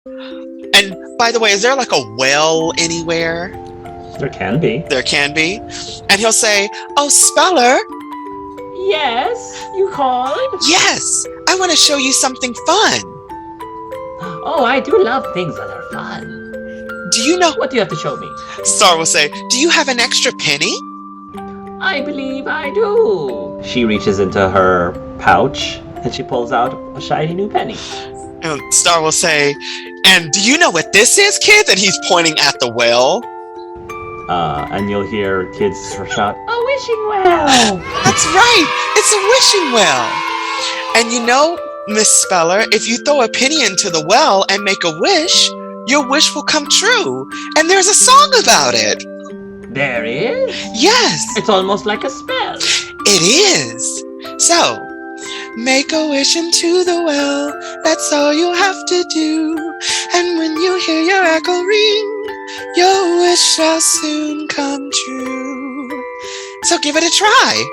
And by the way, is there like a well anywhere? There can be. There can be. And he'll say, "Oh, Speller, Yes, you called? yes, I want to show you something fun. Oh, I do love things that are fun. Do you know?" What do you have to show me? Star will say, "Do you have an extra penny?" I believe I do. She reaches into her pouch and she pulls out a shiny new penny. And Star will say, "And do you know what this is, kids?" And he's pointing at the well. And you'll hear kids shout, A wishing well. That's right. It's a wishing well. And you know, Miss Speller, if you throw a penny into the well and make a wish, your wish will come true. And there's a song about it. There is? Yes, It's almost like a spell. it is. So, make a wish into the well. That's all you have to do. And when you hear your echo ring, your wish shall soon come true. So give it a try.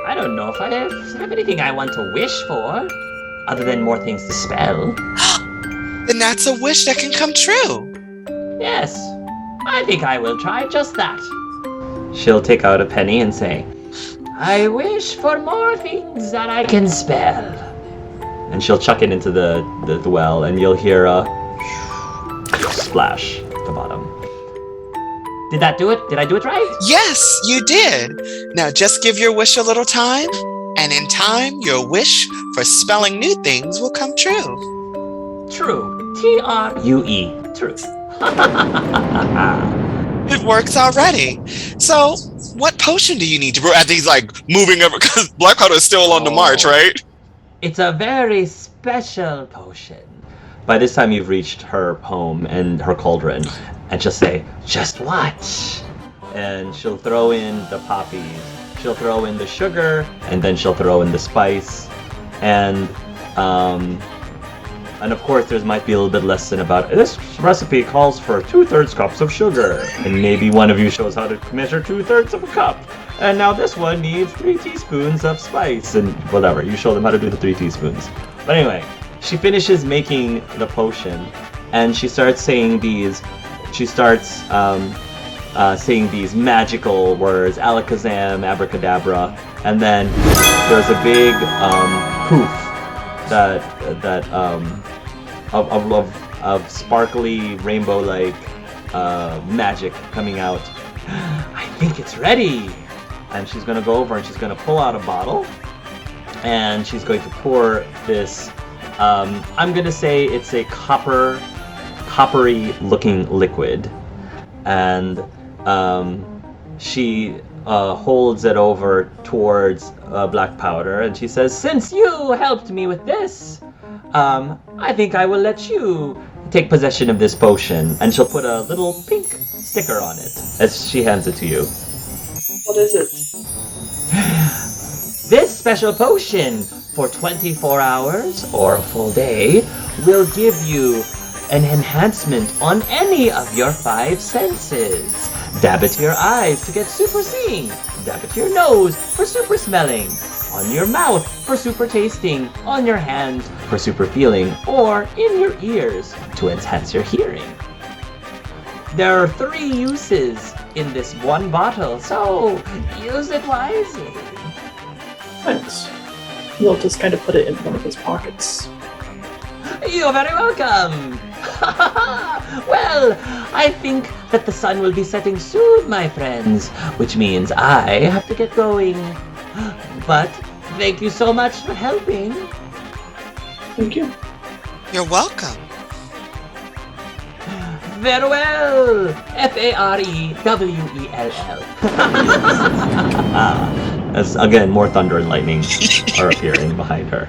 I don't know if I have anything I want to wish for, other than more things to spell. Then that's a wish that can come true. Yes, I think I will try just that. she'll take out a penny and say, I wish for more things that I can spell. and she'll chuck it into the well, and you'll hear a splash at the bottom. Did that do it? Did I do it right? Yes, you did. Now just give your wish a little time, and in time, your wish for spelling new things will come true. True. True. True. It works already. So, what potion do you need to brew? And he's like moving over because Black Powder is still on the march, right? It's a very special potion. By this time, you've reached her home and her cauldron, and she'll say, Just watch. and she'll throw in the poppies, she'll throw in the sugar, and then she'll throw in the spice, and of course there might be a little bit lesson about this recipe calls for 2/3 cups of sugar, and maybe one of you shows how to measure 2/3 of a cup, and now this one needs 3 teaspoons of spice, and whatever, you show them how to do the 3 teaspoons. But anyway, she finishes making the potion, and she starts saying these magical words, alakazam, abracadabra, and then there's a big poof of sparkly rainbow-like magic coming out. I think it's ready, and she's gonna go over and she's gonna pull out a bottle, and she's going to pour this. I'm gonna say it's a coppery-looking liquid, and she holds it over towards Black Powder, and she says, "Since you helped me with this, I think I will let you take possession of this potion." And she'll put a little pink sticker on it as she hands it to you. What is it? This special potion for 24 hours or a full day will give you an enhancement on any of your 5 senses. Dab it to your eyes to get super seeing. Dab it to your nose for super smelling. On your mouth for super tasting. On your hands for super feeling. Or in your ears to enhance your hearing. There are 3 uses in this one bottle, so use it wisely. Thanks. He'll just kind of put it in one of his pockets. You're very welcome. Well, I think that the sun will be setting soon, my friends, which means I have to get going. But thank you so much for helping. Thank you. You're welcome. Farewell. Farewell. As again, more thunder and lightning are appearing behind her.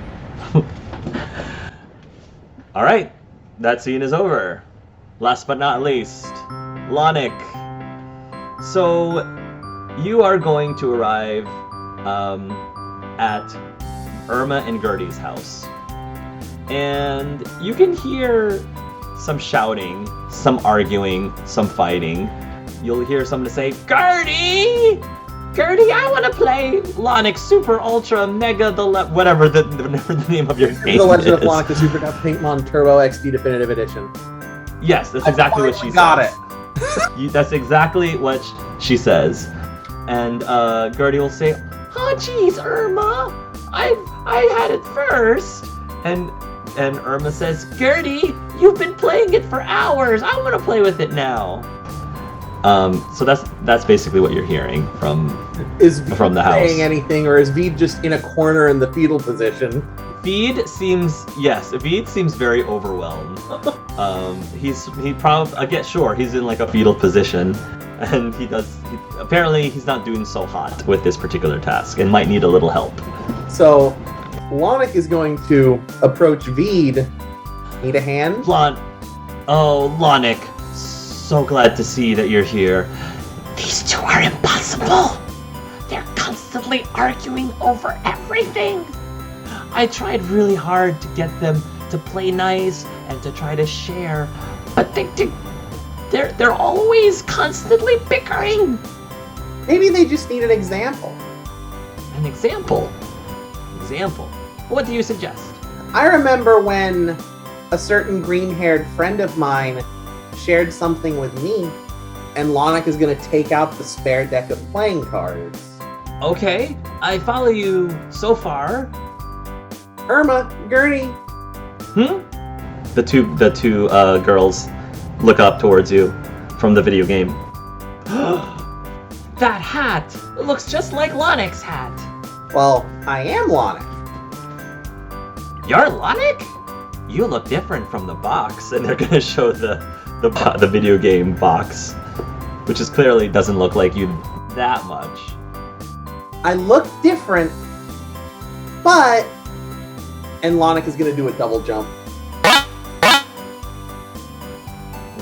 All right, that scene is over. Last but not least, Lonic. So you are going to arrive at Irma and Gertie's house, and you can hear some shouting, some arguing, some fighting. You'll hear someone say, "Gertie! Gertie, I want to play Lonix Super Ultra Mega whatever the name of your game The Legend of is. Lonix, the Super Duper Paintmon Turbo XD Definitive Edition. Yes, that's exactly what she says. Got it. That's exactly what she says. And Gertie will say, "Oh, geez, Irma, I had it first." And Irma says, "Gertie, you've been playing it for hours. I want to play with it now." So that's basically what you're hearing from the house. Saying anything, or is Veed just in a corner in the fetal position? Veed seems very overwhelmed. He's in like a fetal position, and apparently he's not doing so hot with this particular task and might need a little help. So, Lonix is going to approach Veed. Need a hand? Lonix, so glad to see that you're here. These two are impossible. They're constantly arguing over everything. I tried really hard to get them to play nice and to try to share, but they're always constantly bickering. Maybe they just need an example. An example? What do you suggest? I remember when a certain green-haired friend of mine shared something with me, and Lonix is going to take out the spare deck of playing cards. Okay, I follow you so far. Irma, Gertie. The two girls look up towards you from the video game. That hat! It looks just like Lonix's hat. Well, I am Lonix. You're Lonix? You look different from the box, and they're gonna show the video game box, which is clearly doesn't look like you that much. I look different, but... And Lonix is going to do a double jump.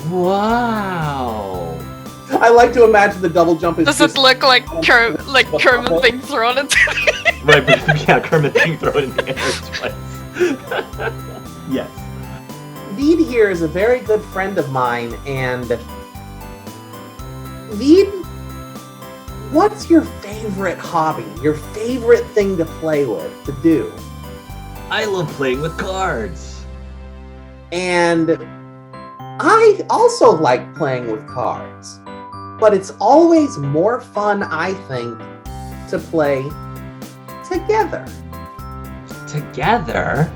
Wow! I like to imagine the double jump is Does just... it look like Kermit being thrown into the Right, but yeah, Kermit being thrown in the air twice. Yes. Veed here is a very good friend of mine, and... Veed, what's your favorite hobby? Your favorite thing to play with, to do? I love playing with cards. And I also like playing with cards. But it's always more fun, I think, to play together. Together?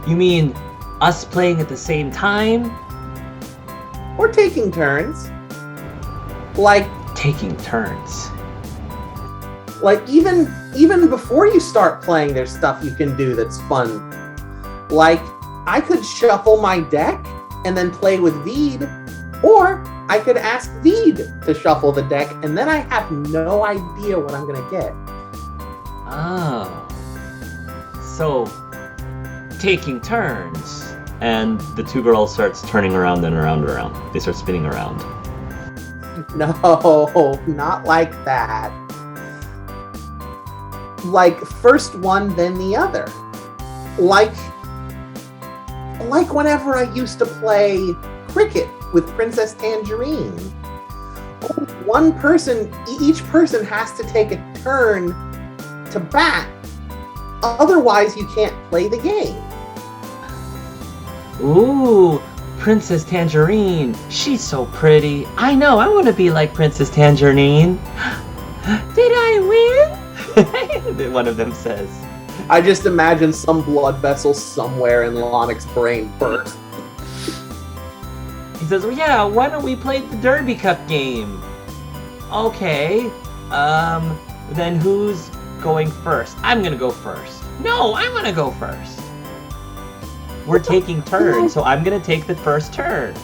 You mean us playing at the same time? Or taking turns. Like Taking turns. Even before you start playing, there's stuff you can do that's fun. Like, I could shuffle my deck and then play with Veed, or I could ask Veed to shuffle the deck, and then I have no idea what I'm gonna get. Oh. So, taking turns. And the two girls starts turning around and around and around. They start spinning around. No, not like that. Like, first one, then the other. Like whenever I used to play cricket with Princess Tangerine. Each person has to take a turn to bat. Otherwise, you can't play the game. Ooh, Princess Tangerine. She's so pretty. I know, I want to be like Princess Tangerine. Did I win? One of them says. I just imagine some blood vessel somewhere in Lonix's brain burst. He says, well, yeah, why don't we play the Derby Cup game? Okay, then who's going first? I'm gonna go first. No, I wanna go first. We're taking turns, so I'm gonna take the first turn.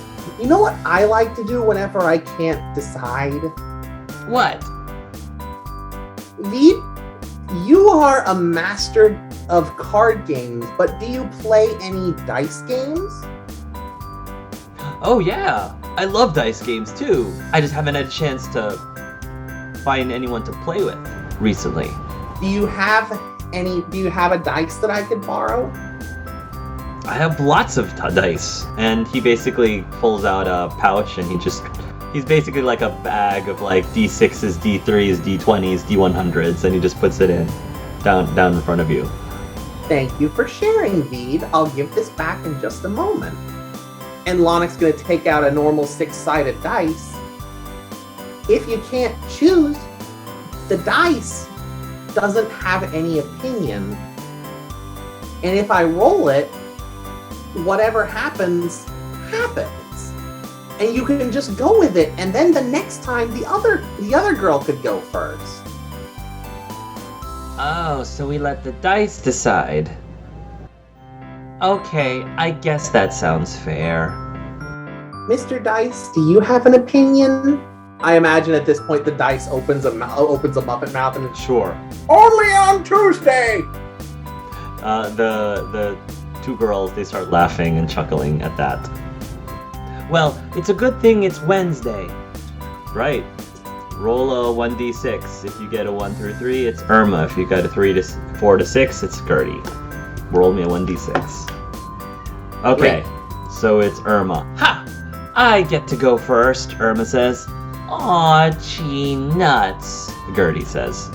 You know what I like to do whenever I can't decide? What? Veed, you are a master of card games, but do you play any dice games? Oh yeah, I love dice games too. I just haven't had a chance to find anyone to play with recently. Do you have a dice that I could borrow? I have lots of dice. And he basically pulls out a pouch and he just He's basically like a bag of like D6s, D3s, D20s, D100s, and he just puts it in down in front of you. Thank you for sharing, Veed. I'll give this back in just a moment. And Lonnick's going to take out a normal 6-sided dice. If you can't choose, the dice doesn't have any opinion. And if I roll it, whatever happens, happens. And you can just go with it, and then the next time the other girl could go first. Oh, so we let the dice decide. Okay, I guess that sounds fair. Mr. Dice, do you have an opinion? I imagine at this point the dice opens a Muppet mouth and it's Sure. only on Tuesday. The two girls, they start laughing and chuckling at that. Well, it's a good thing it's Wednesday. Right. Roll a 1d6. If you get a 1 through 3, it's Irma. If you got a 4 to 6, it's Gertie. Roll me a 1d6. Okay, so it's Irma. Ha! I get to go first, Irma says. Aw, gee nuts, Gertie says.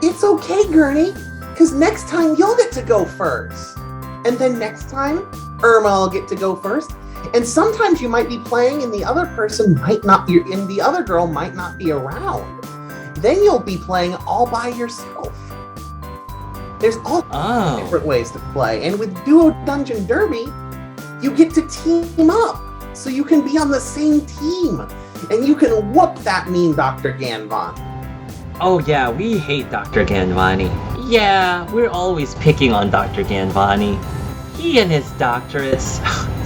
It's okay, Gurney, because next time you'll get to go first. And then next time, Irma will get to go first. And sometimes you might be playing and the other girl might not be around. Then you'll be playing all by yourself. There's all different ways to play. And with Duo Dungeon Derby, you get to team up. So you can be on the same team. And you can whoop that mean Dr. Ganvon. Oh yeah, we hate Dr. Ganvani. Yeah, we're always picking on Dr. Ganvani. He and his doctorates.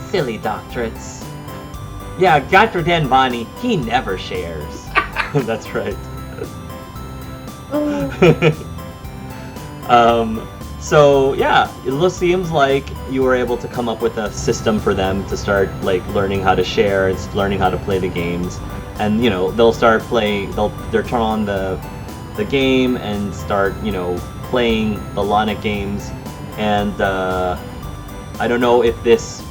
Silly doctorates. Yeah, Dr. Ganvani, he never shares. That's right. So yeah, it seems like you were able to come up with a system for them to start like learning how to share and learning how to play the games, and they'll start playing. They'll turn on the game and start playing the Lonnick games, and I don't know if this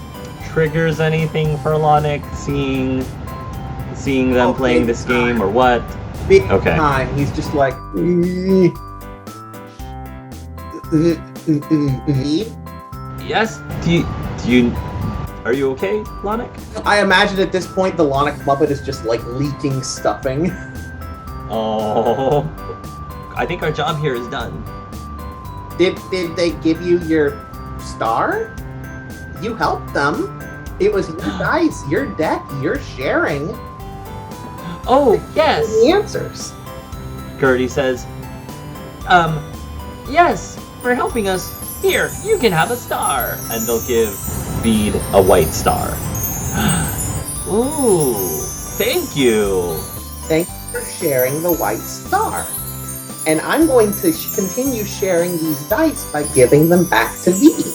triggers anything for Lonnick seeing them playing this game or what. Big Okay. time. He's just like. Yes? Are you okay, Lonnick? I imagine at this point the Lonnick Muppet is just like leaking stuffing. Oh. I think our job here is done. Did they give you your star? You helped them. It was your dice, your deck, your sharing. Oh, yes! The answers. Gertie says, Yes, for helping us. Here, you can have a star. and they'll give Bede a white star. Ooh, thank you. Thank you for sharing the white star. And I'm going to continue sharing these dice by giving them back to Veed.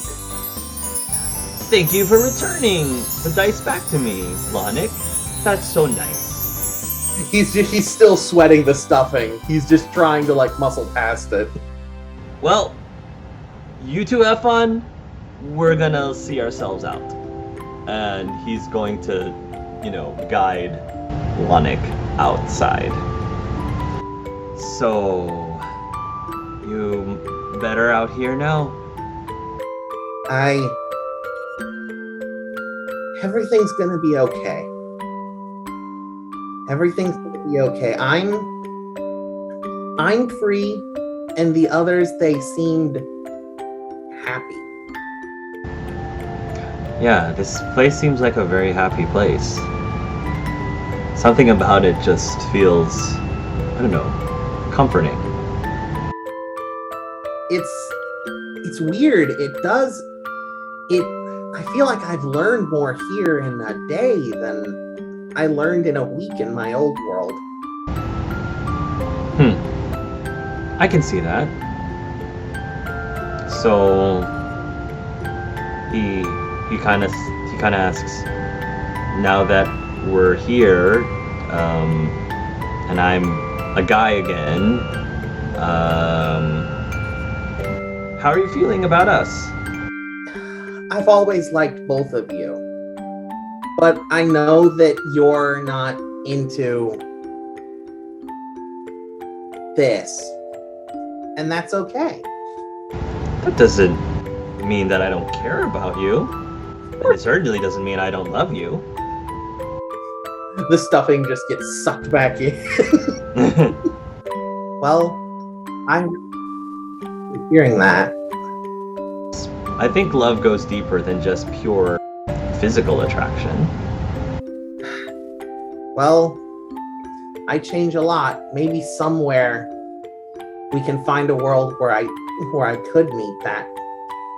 Thank you for returning the dice back to me, Lonnick. That's so nice. He's still sweating the stuffing. He's just trying to like muscle past it. Well, you two have fun. We're gonna see ourselves out. And he's going to, guide Lonnick outside. So, you better out here now? Everything's gonna be okay. Everything's gonna be okay. I'm free, and the others, they seemed happy. Yeah, this place seems like a very happy place. Something about it just feels, I don't know, comforting. It's weird. I feel like I've learned more here in a day than I learned in a week in my old world. I can see that. So he kind of asks, now that we're here, and I'm a guy again, how are you feeling about us? I've always liked both of you, but I know that you're not into this. And that's okay. That doesn't mean that I don't care about you. And it certainly doesn't mean I don't love you. The stuffing just gets sucked back in. Well, I'm hearing that. I think love goes deeper than just pure physical attraction. Well, I change a lot. Maybe somewhere we can find a world where I could meet that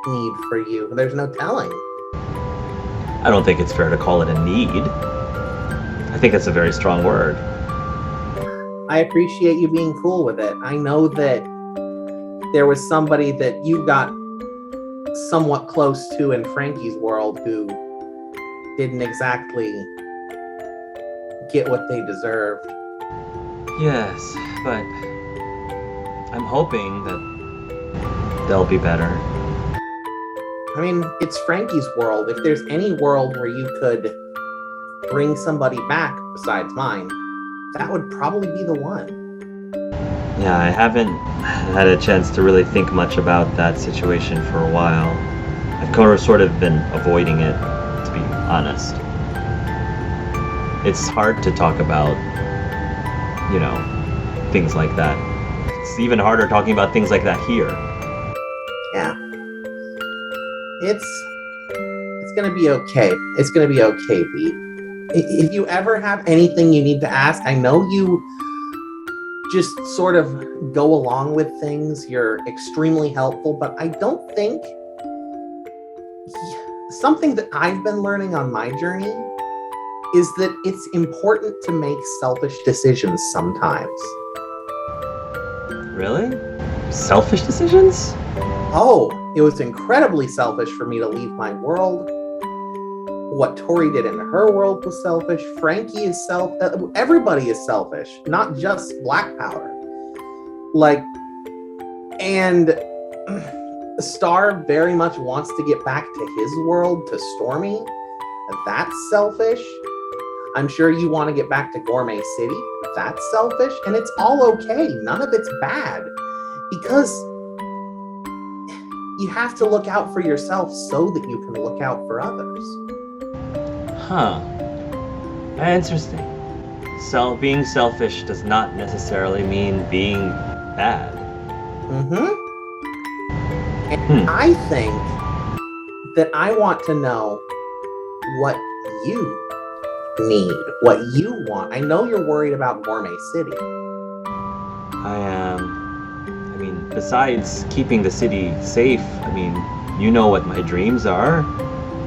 need for you. There's no telling. I don't think it's fair to call it a need. I think it's a very strong word. I appreciate you being cool with it. I know that there was somebody that you got somewhat close to in Frankie's world who didn't exactly get what they deserved. Yes, but I'm hoping that they'll be better. I mean, it's Frankie's world. If there's any world where you could bring somebody back besides mine, that would probably be the one. Yeah, I haven't had a chance to really think much about that situation for a while. I've sort of been avoiding it, to be honest. It's hard to talk about, things like that. It's even harder talking about things like that here. Yeah. It's gonna be okay. It's gonna be okay, Pete. If you ever have anything you need to ask, I know you just sort of go along with things. You're extremely helpful, but I don't think something that I've been learning on my journey is that it's important to make selfish decisions sometimes. Really? Selfish decisions? Oh, it was incredibly selfish for me to leave my world. What Tori did in her world was selfish. Frankie is everybody is selfish, not just Black Powder. And Star very much wants to get back to his world, to Stormy. That's selfish. I'm sure you want to get back to Gourmet City. That's selfish. And it's all okay. None of it's bad. Because you have to look out for yourself so that you can look out for others. Huh. Interesting. So being selfish does not necessarily mean being bad. And I think that I want to know what you need, what you want. I know you're worried about Gourmet City. I am. Besides keeping the city safe, you know what my dreams are.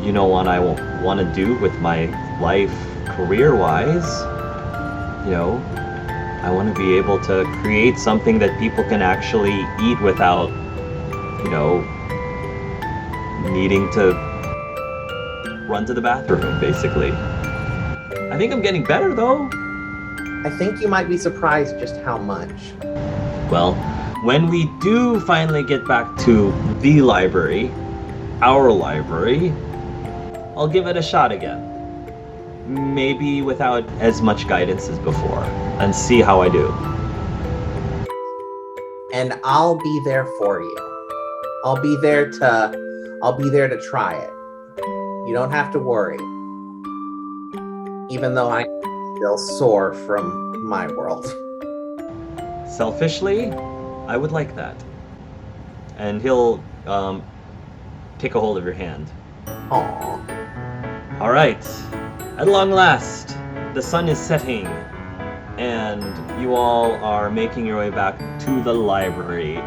You know what I want to do with my life career-wise. I want to be able to create something that people can actually eat without, needing to run to the bathroom, basically. I think I'm getting better, though. I think you might be surprised just how much. Well, when we do finally get back to the library, our library, I'll give it a shot again. Maybe without as much guidance as before, and see how I do. And I'll be there for you. I'll be there to try it. You don't have to worry. Even though I'm still sore from my world. Selfishly, I would like that. And he'll take a hold of your hand. Aww. All right. At long last, the sun is setting, and you all are making your way back to the library.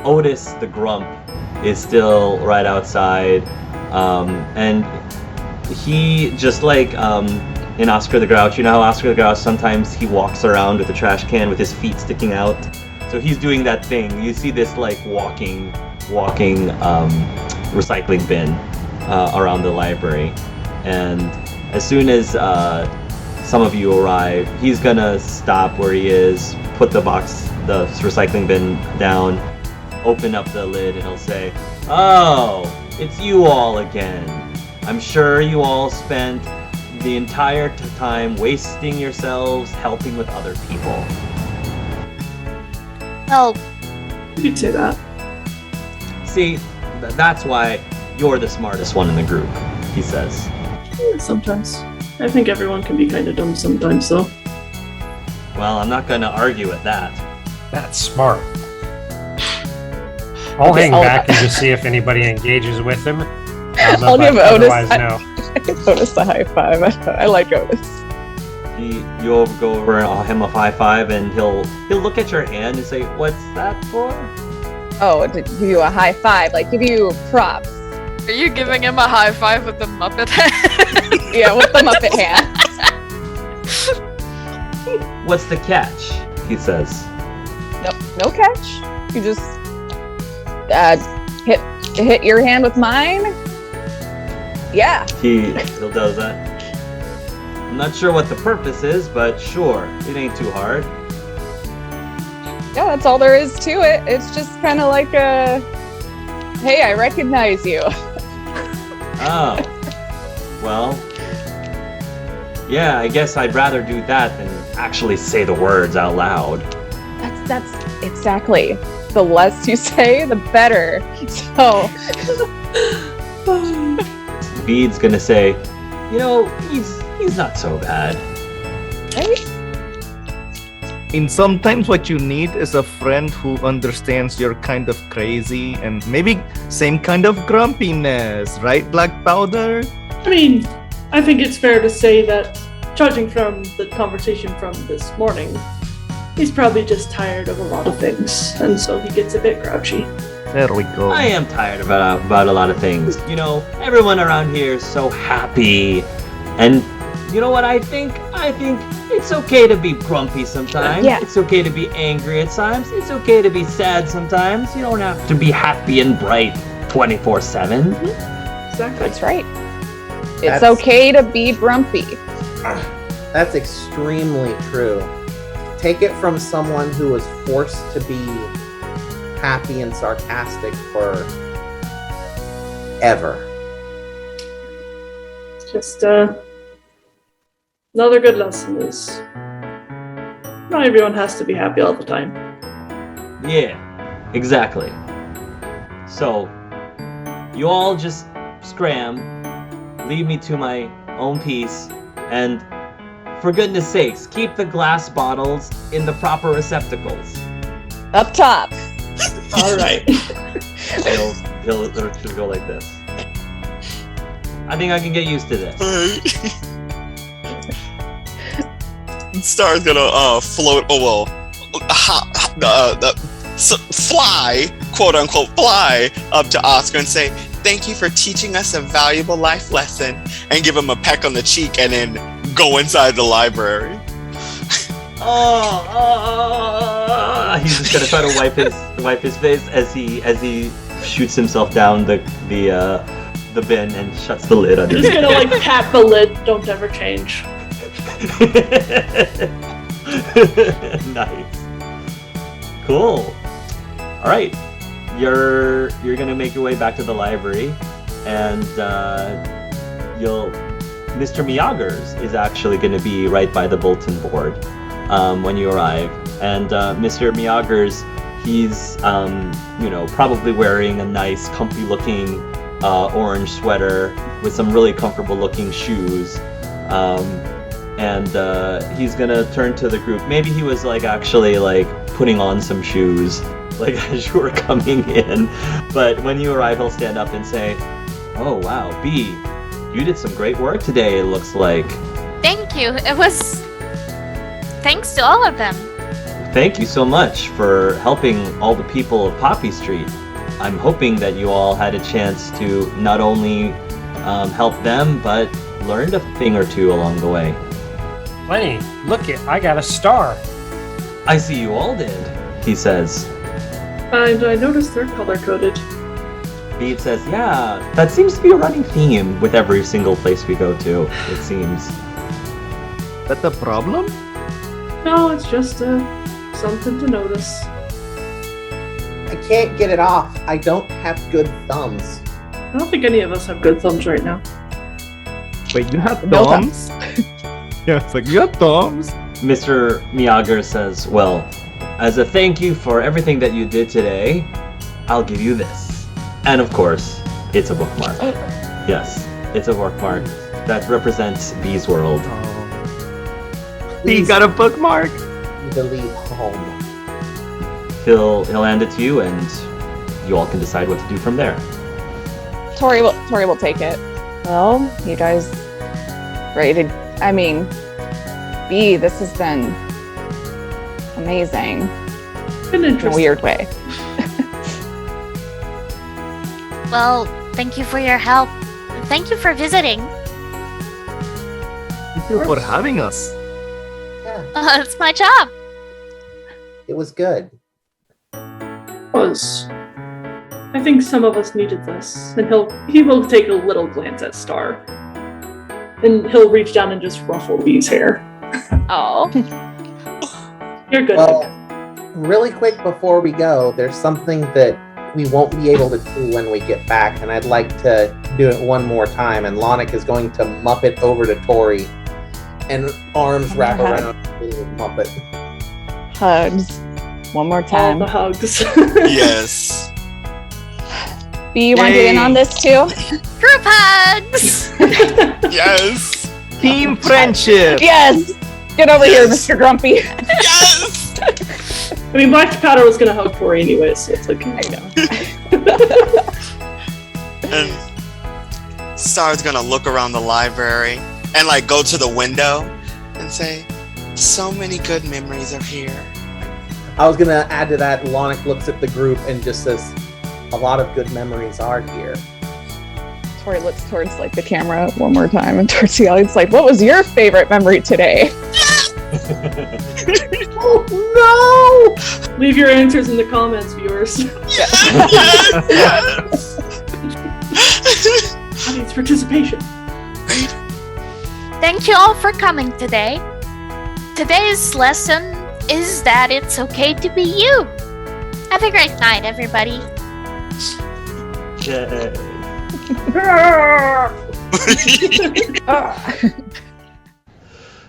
Otis the Grump is still right outside, and he, just like in Oscar the Grouch, you know how Oscar the Grouch sometimes he walks around with a trash can with his feet sticking out? So he's doing that thing. You see this like walking recycling bin around the library. And as soon as some of you arrive, he's gonna stop where he is, put the recycling bin down, open up the lid, and he'll say, "Oh, it's you all again. I'm sure you all spent the entire time wasting yourselves helping with other people. Well, You could say that. See, that's why you're the smartest one in the group, he says. Yeah, sometimes. I think everyone can be kind of dumb sometimes, though. Well, I'm not going to argue with that. That's smart. I'll hang back and just see if anybody engages with him. I'll give Otis. Otherwise, no. I give Otis a high five. I like Otis. You'll go over and offer him a high five, and he'll look at your hand and say, "What's that for?" Oh, to give you a high five, like give you props. are you giving him a high five with the Muppet hand? Yeah, with the Muppet hand. What's the catch? He says. No catch. You just hit your hand with mine. Yeah. He'll does that. I'm not sure what the purpose is, but sure, it ain't too hard. Yeah, that's all there is to it. It's just kind of like a, hey, I recognize you. Oh, well, yeah, I guess I'd rather do that than actually say the words out loud. That's exactly. The less you say, the better. So, Bede's gonna say, he's not so bad. right? And sometimes what you need is a friend who understands you're kind of crazy and maybe same kind of grumpiness, right, Black Powder? I mean, I think it's fair to say that, judging from the conversation from this morning, he's probably just tired of a lot of things, and so he gets a bit grouchy. There we go. I am tired about a lot of things. Everyone around here is so happy, and you know what I think? I think it's okay to be grumpy sometimes. Yeah. It's okay to be angry at times. It's okay to be sad sometimes. You don't have to be happy and bright 24/7. Exactly. That's right. It's That's- okay to be grumpy. That's extremely true. Take it from someone who was forced to be happy and sarcastic for ever. Just another good lesson is not everyone has to be happy all the time. Yeah, exactly. So, you all just scram, leave me to my own peace, and for goodness sakes, keep the glass bottles in the proper receptacles. Up top. All right. He'll go like this. I think I can get used to this. Star's gonna float. Fly, quote unquote, fly up to Oscar and say, "Thank you for teaching us a valuable life lesson," and give him a peck on the cheek, and then go inside the library. He's just gonna try to wipe his face as he shoots himself down the bin and shuts the lid under. Just gonna pat the lid. Don't ever change. Nice. Cool. All right, you're gonna make your way back to the library, and Mr. Miyagers is actually gonna be right by the bulletin board when you arrive, and Mr. Miyagers, he's probably wearing a nice, comfy-looking orange sweater with some really comfortable-looking shoes. And he's gonna turn to the group. Maybe he was actually putting on some shoes, as you were coming in. But when you arrive, he'll stand up and say, "Oh wow, B, you did some great work today. It looks like." Thank you. It was thanks to all of them. Thank you so much for helping all the people of Poppy Street. I'm hoping that you all had a chance to not only help them, but learned a thing or two along the way. Lenny, look it, I got a star. I see you all did, he says. And I noticed they're color-coded. Bede says, yeah, that seems to be a running theme with every single place we go to, it seems. That the problem? No, it's just something to notice. I can't get it off. I don't have good thumbs. I don't think any of us have good thumbs right now. Wait, you have No thumbs? Yeah, it's like, you have thumbs? Mr. Miyager says, well, as a thank you for everything that you did today, I'll give you this. And of course, it's a bookmark. Yes, it's a bookmark that represents Bee's World. He got a bookmark. You to leave home. He'll hand it to you, and you all can decide what to do from there. Tori will take it. Well, you guys ready to? I mean, B, this has been amazing Been in a interesting. weird way. Well, thank you for your help. Thank you for visiting. Thank you for having us. Yeah, It's my job. it was good. I think some of us needed this, and he will take a little glance at Star, and he'll reach down and just ruffle Bee's hair. Oh, You're good. Well, really quick before we go, there's something that we won't be able to do when we get back, and I'd like to do it one more time. And Lonic is going to Muppet over to Tori, and arms wrap Okay. around the little Muppet. hugs. One more All time. the hugs. Yes. B, you want to get in on this too? Group hugs! Yes. Team friendship. Yes. Get over here, Yes. Mr. Grumpy. Yes. I mean, Black Powder was gonna hug Tori anyway, so it's like, I know. And Star's gonna look around the library and like go to the window and say, so many good memories are here. I was gonna add to that. Lonic looks at the group and just says, "A lot of good memories are here." Tori looks towards like the camera one more time and towards the audience, like, what was your favorite memory today? Oh no! Leave your answers in the comments, viewers. Yes. Audience participation. Thank you all for coming today. Today's lesson is that it's okay to be you. Have a great night, everybody. Yay.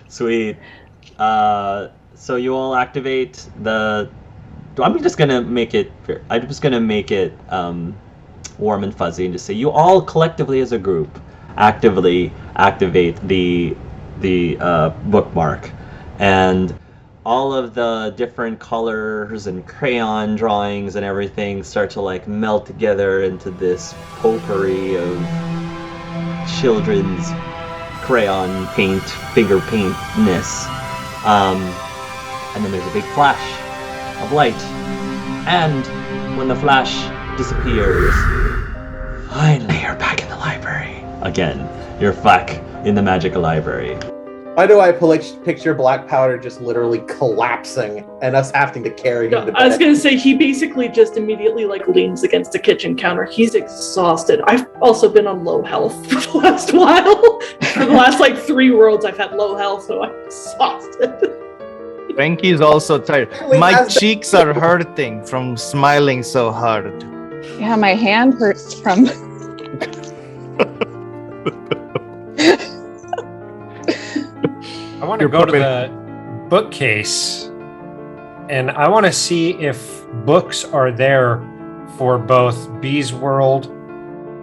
Sweet. So you all activate the. I'm just gonna make it. Warm and fuzzy, and just say you all collectively as a group actively activate the bookmark, and all of the different colors and crayon drawings and everything start to like melt together into this potpourri of children's crayon paint, finger paintness. And then there's a big flash of light. And when the flash disappears, finally you're back in the library. Again, you're back in the magical library. Why do I picture Black Powder just literally collapsing and us having to carry him to I was bed? gonna say he basically just immediately like leans against the kitchen counter. He's exhausted. I've also been on low health for the last while. For the last like 3 worlds, I've had low health, so I'm exhausted. Frankie's also tired. Wait, My that's- cheeks are hurting from smiling so hard. Yeah, my hand hurts from. I want to go to the bookcase and I want to see if books are there for both Bee's World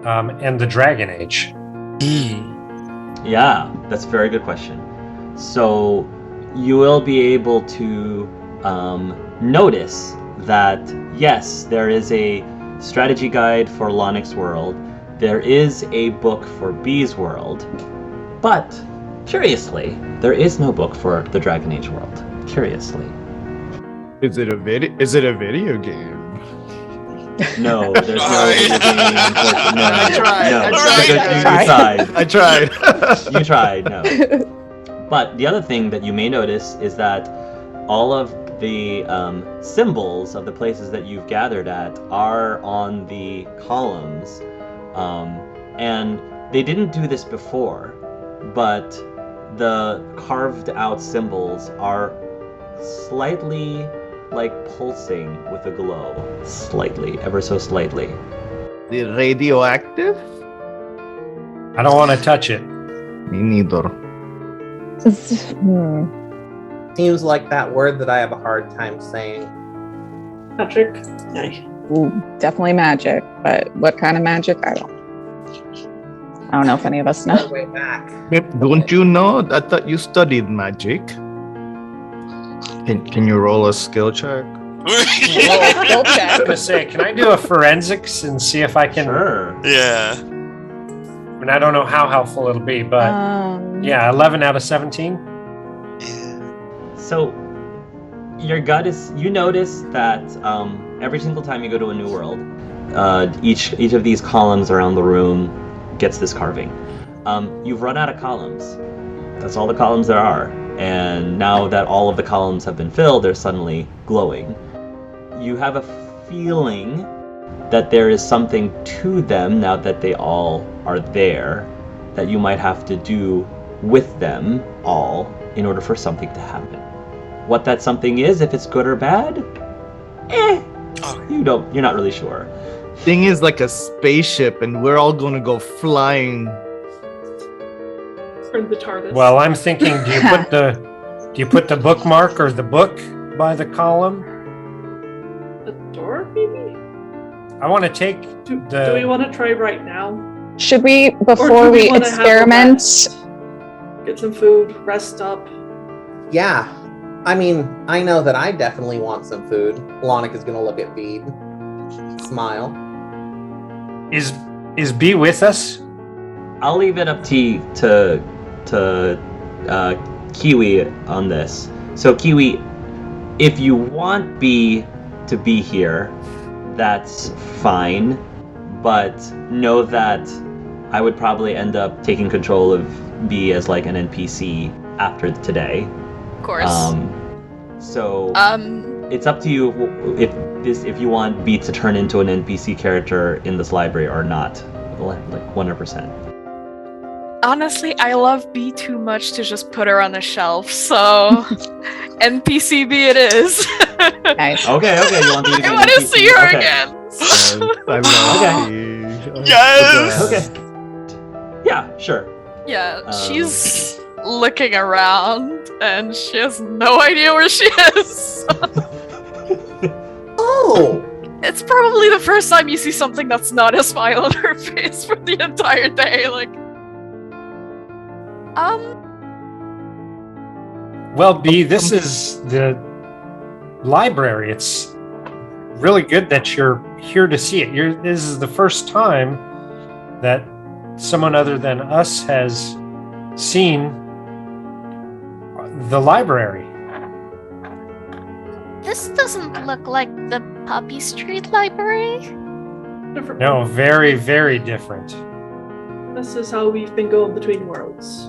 and the Dragon Age. Yeah, that's a very good question. So you will be able to notice that, yes, there is a strategy guide for Lonix World. There is a book for Bee's World. But, curiously, there is no book for the Dragon Age World. Curiously. Is it a video game? No, there's no video game, unfortunately. No, I tried. You tried, no. But the other thing that you may notice is that all of the symbols of the places that you've gathered at are on the columns. And they didn't do this before, but the carved out symbols are slightly like pulsing with a glow. Slightly, ever so slightly. The radioactive? I don't want to touch it. Me neither. Seems like that word that I have a hard time saying. Magic. Ooh, definitely magic, but what kind of magic? I don't know if any of us know. Way back. Don't you know? I thought you studied magic. Can you roll a skill check? Skill I was check. gonna say, can I do a forensics and see if I can? Sure. Yeah. I mean, I don't know how helpful it'll be, but yeah, 11 out of 17. So, your gut is. You notice that every single time you go to a new world, each of these columns around the room gets this carving. You've run out of columns. That's all the columns there are. And now that all of the columns have been filled, they're suddenly glowing. You have a feeling that there is something to them now that they all are there that you might have to do with them all in order for something to happen. What that something is, if it's good or bad, you're not really sure. Thing is like a spaceship, and we're all gonna go flying. For the TARDIS. Well, I'm thinking, do you put the bookmark or the book by the column? The door, maybe? I want to take Do we want to try right now? Should we, Or before do we we wanna have a experiment? rest? Get some food, rest up. Yeah. I mean, I know that I definitely want some food. Lonic gonna look at Bede. Smile. Is B with us? I'll leave it up to Kiwi on this. So Kiwi, if you want B to be here, that's fine. But know that I would probably end up taking control of B as like an NPC after today. Of course. So it's up to you if you want B to turn into an NPC character in this library or not. Like 100%. Honestly, I love B too much to just put her on the shelf, so NPC B it is. Nice. Okay, you want to I want to see her again. I love Okay. Yes! Okay. Yeah, sure. Yeah, she's looking around and she has no idea where she is. Oh! It's probably the first time you see something that's not a smile on her face for the entire day. Like, Well, B, this is the library. It's really good that you're here to see it. This is the first time that someone other than us has seen the library. this doesn't look like the Poppy Street Library. Different. No, very, very different. This is how we've been going between worlds.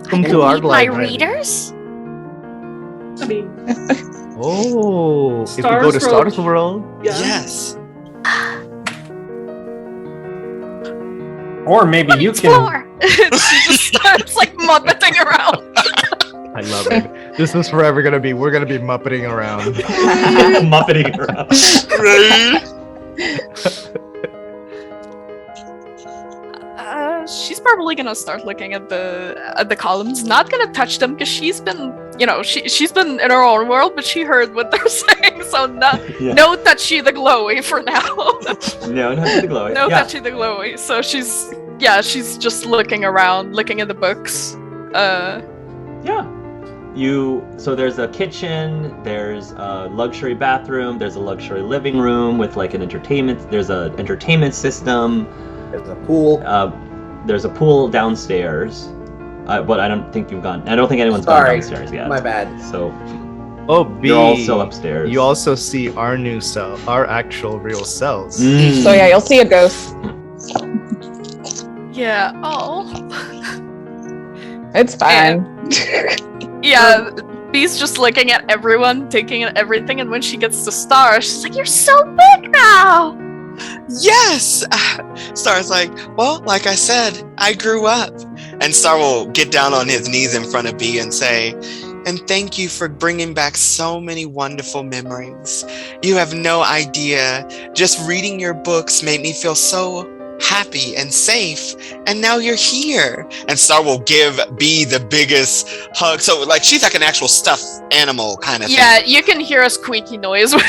Come I to our meet my library. readers? I mean, Oh, if we go to Stars Stars World. yeah. Yes. Or maybe you can. Explore! She just starts like muppeting around. I love it. This is forever gonna be. We're gonna be muppeting around. Muppeting around. Right? She's probably gonna start looking at the columns. Not gonna touch them because she's been, she's been in her own world, but she heard what they're saying. So Yeah. no touchy the glowy for now. No, not the glowy. No Yeah. touchy the glowy. So she's just looking around, looking at the books. Yeah. So there's a kitchen, there's a luxury bathroom, there's a luxury living room with like there's an entertainment system. There's a pool. There's a pool downstairs. But I don't think anyone's gone Sorry, downstairs yet. my bad. So Oh, B. you're all still upstairs. You also see our new self, our actual real selves. So yeah, you'll see a ghost. Yeah. Oh. It's fine. Yeah. Bee's just looking at everyone, taking in everything, and when she gets to Star, she's like, "You're so big now." Yes! Star's like, well, like I said, I grew up. And Star will get down on his knees in front of B and say, and thank you for bringing back so many wonderful memories. You have no idea. Just reading your books made me feel so happy and safe, and now you're here. And Star will give B the biggest hug. So like she's like an actual stuffed animal kind of thing. Yeah, you can hear a squeaky noise. And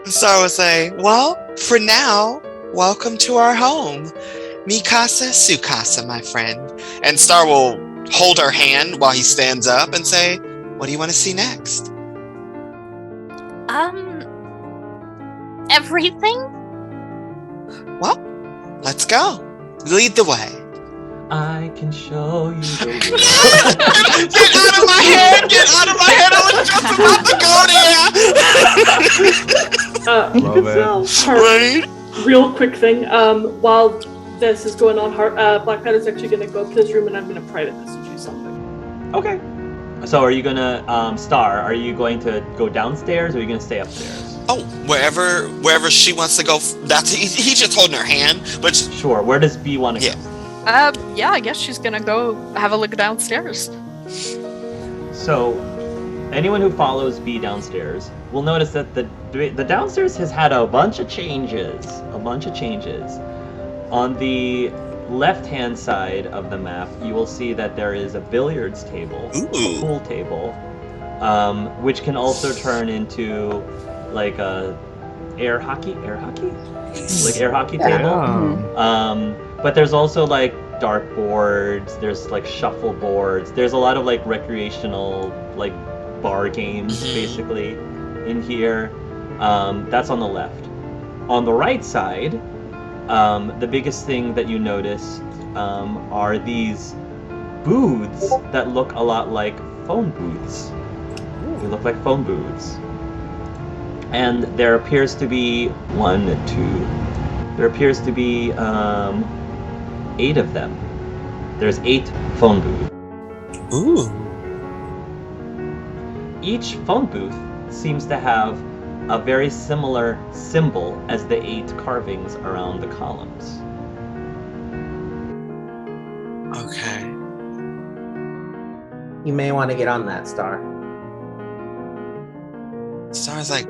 Star will say, well, for now, welcome to our home. Mi casa, su casa, my friend. And Star will hold her hand while he stands up and say, what do you want to see next? Everything? Well, let's go. Lead the way. I can show you the way. Get out of my head! Get out of my head! I was just about to go there! Love it. Right? Real quick thing. While this is going on, Black Panther's actually going to go up to his room and I'm going to private message you something. Okay. So are you gonna, Star, are you going to go downstairs or are you gonna stay upstairs? Oh, wherever she wants to go. That's he's just holding her hand, but Sure, where does B want to Yeah. go? Yeah, I guess she's gonna go have a look downstairs. So, anyone who follows B downstairs will notice that the downstairs has had a bunch of changes. On the left-hand side of the map, you will see that there is a billiards table, a pool table, which can also turn into like a air hockey table. But there's also like dartboards, there's like shuffle boards, there's a lot of like recreational like bar games basically in here. That's on the left. On the right side, the biggest thing that you notice are these booths that look a lot like phone booths. They look like phone booths. And there appears to be 8 of them. There's 8 phone booths. ooh, Each phone booth seems to have a very similar symbol as the 8 carvings around the columns. okay. You may want to get on that, Star. Star's like,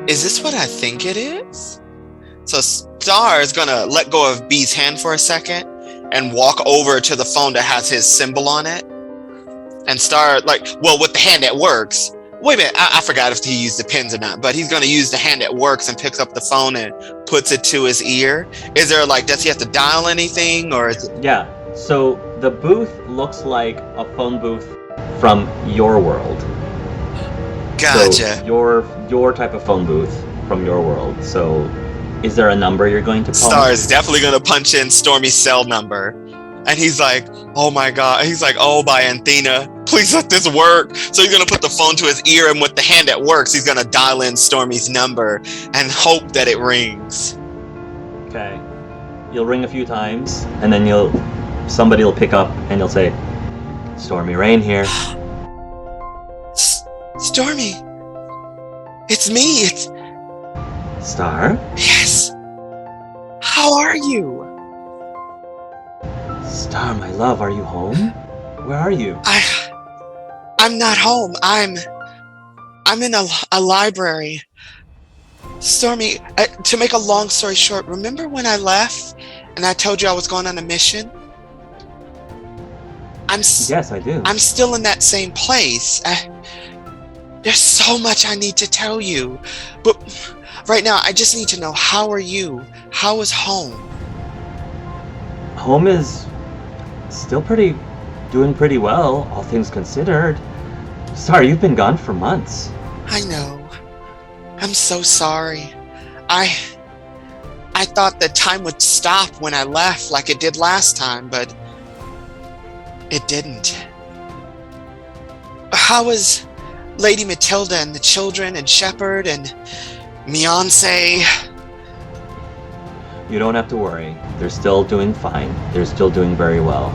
is this what I think it is? So Star is gonna let go of B's hand for a second and walk over to the phone that has his symbol on it. And Star, with the hand that works. Wait a minute, I forgot if he used the pins or not, but he's gonna use the hand that works and picks up the phone and puts it to his ear. Is there does he have to dial anything or is it... Yeah, so the booth looks like a phone booth from your world. Gotcha. So your type of phone booth from your world. So is there a number you're going to call? Star is definitely gonna punch in Stormy's cell number. And he's like, oh my god. He's like, oh, by Athena, please let this work. So he's gonna put the phone to his ear, and with the hand that works, he's gonna dial in Stormy's number and hope that it rings. Okay. You'll ring a few times, and then somebody will pick up and you'll say, Stormy Rain here. Stormy, it's me. It's Star? yes. How are you? Star, my love, are you home? Where are you? I'm not home. I'm in a library. Stormy, to make a long story short, remember when I left and I told you I was going on a mission? Yes, I do. I'm still in that same place. There's so much I need to tell you, but right now I just need to know, how are you? How is home? Home is still doing pretty well, all things considered. Star, you've been gone for months. I know. I'm so sorry. I thought that time would stop when I left like it did last time, but it didn't. How is Lady Matilda and the children and Shepherd and Beyonce? You don't have to worry. They're still doing fine. They're still doing very well.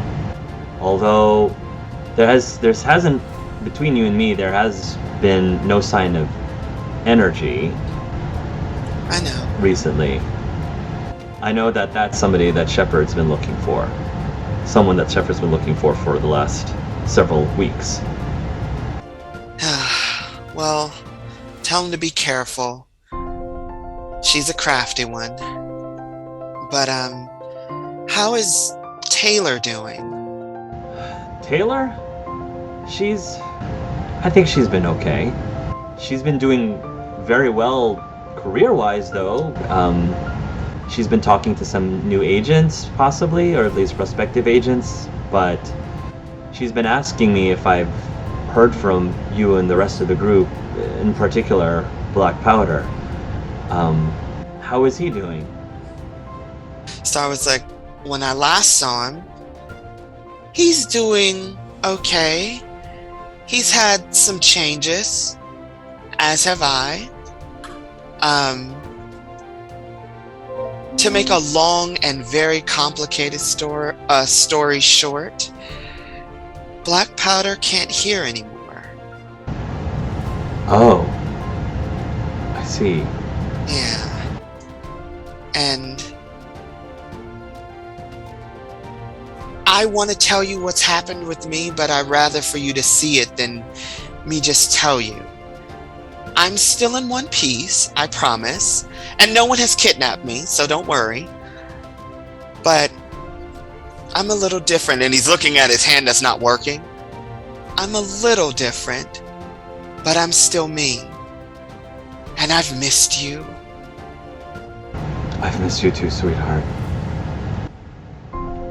Although there hasn't between you and me, there has been no sign of energy. I know. Recently. I know that that's somebody that Shepherd's been looking for. Someone that Shepherd's been looking for the last several weeks. Well, Tell him to be careful. She's a crafty one. But, how is Taylor doing? Taylor? I think she's been okay. She's been doing very well career-wise, though. She's been talking to some new agents, possibly, or at least prospective agents, but she's been asking me if I've heard from you and the rest of the group, in particular, Black Powder. How is he doing? Star was like, when I last saw him, he's doing okay. He's had some changes, as have I. To make a long and very complicated story short, Black Powder can't hear anymore. Oh. I see. Yeah. And I want to tell you what's happened with me, but I'd rather for you to see it than me just tell you. I'm still in one piece, I promise, and no one has kidnapped me, so don't worry. But I'm a little different, and he's looking at his hand that's not working. I'm a little different, but I'm still me. And I've missed you. I've missed you too, sweetheart.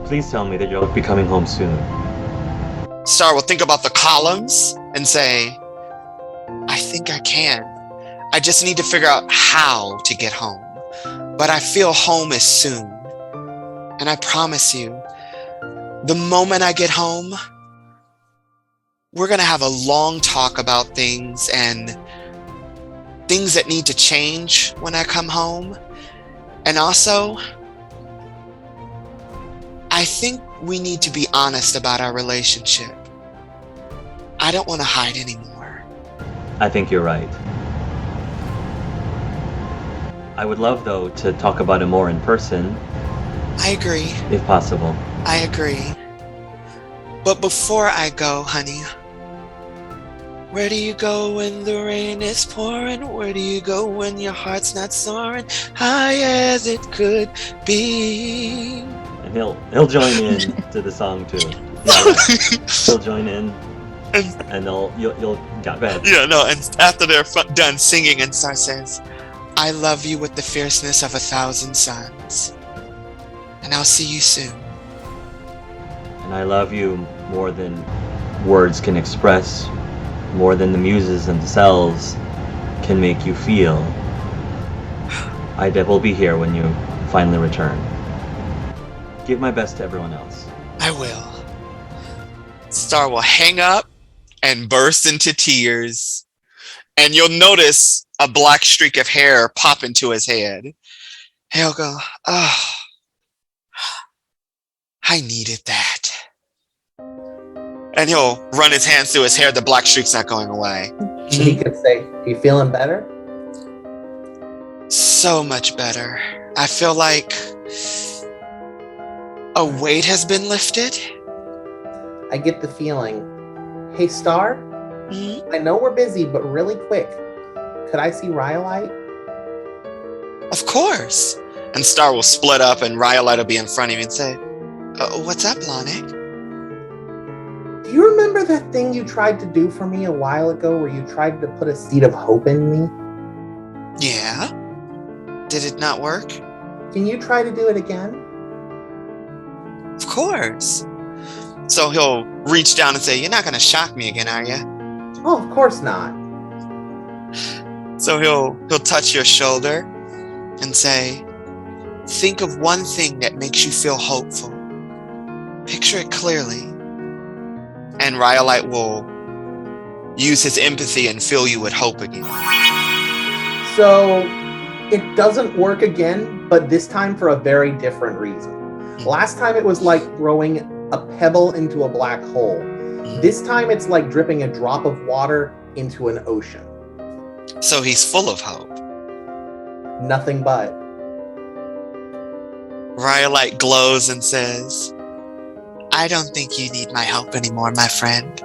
Please tell me that you'll be coming home soon. Star will think about the columns and say, I think I can. I just need to figure out how to get home. But I feel home is soon. And I promise you, the moment I get home, we're going to have a long talk about things and things that need to change when I come home. And also, I think we need to be honest about our relationship. I don't want to hide anymore. I think you're right. I would love, though, to talk about it more in person. I agree. If possible. I agree. But before I go, honey, where do you go when the rain is pouring? Where do you go when your heart's not soaring high as it could be? And he'll join in to the song too. Yeah, he'll join in, and you'll get bed. Yeah, no. And after they're done singing, and Star says, "I love you with the fierceness of 1,000 suns, and I'll see you soon." And I love you more than words can express, more than the muses themselves can make you feel. I will be here when you finally return. Give my best to everyone else. I will. Star will hang up and burst into tears. And you'll notice a black streak of hair pop into his head. He'll go, oh, I needed that. And he'll run his hands through his hair. The black streak's not going away. He could say, you feeling better? So much better. I feel like a weight has been lifted. I get the feeling. Hey, Star, I know we're busy, but really quick, could I see Rhyolite? Of course. And Star will split up and Rhyolite will be in front of you and say, what's up, Lonic? Do you remember that thing you tried to do for me a while ago where you tried to put a seed of hope in me? Yeah. Did it not work? Can you try to do it again? Of course. So he'll reach down and say, you're not going to shock me again, are you? Oh, of course not. So he'll touch your shoulder and say, think of one thing that makes you feel hopeful. Picture it clearly. And Rhyolite will use his empathy and fill you with hope again. So it doesn't work again, but this time for a very different reason. Last time it was like throwing a pebble into a black hole. This time it's like dripping a drop of water into an ocean. So he's full of hope. Nothing but. Rhyolite glows and says, I don't think you need my help anymore, my friend.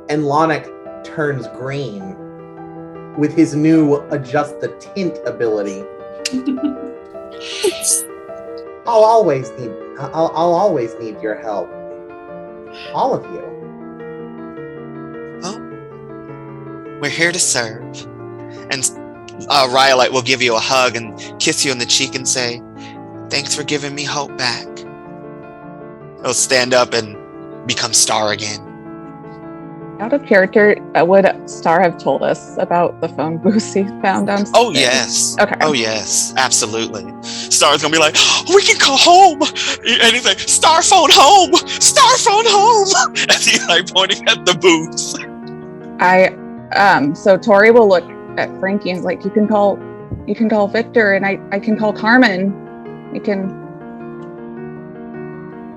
And Lonic turns green with his new adjust the tint ability. I'll always need your help. All of you. Well, we're here to serve. And Rhyolite will give you a hug and kiss you on the cheek and say, "Thanks for giving me hope back." He'll stand up and become Star again. Out of character, would Star have told us about the phone booth he found downstairs? Oh, yes. Okay. Oh, yes. Absolutely. Star's going to be like, "We can call home." And he's like, "Star phone home. Star phone home." As he's like pointing at the booth. So Tori will look at Frankie and is like, you can call Victor, and I can call Carmen. We can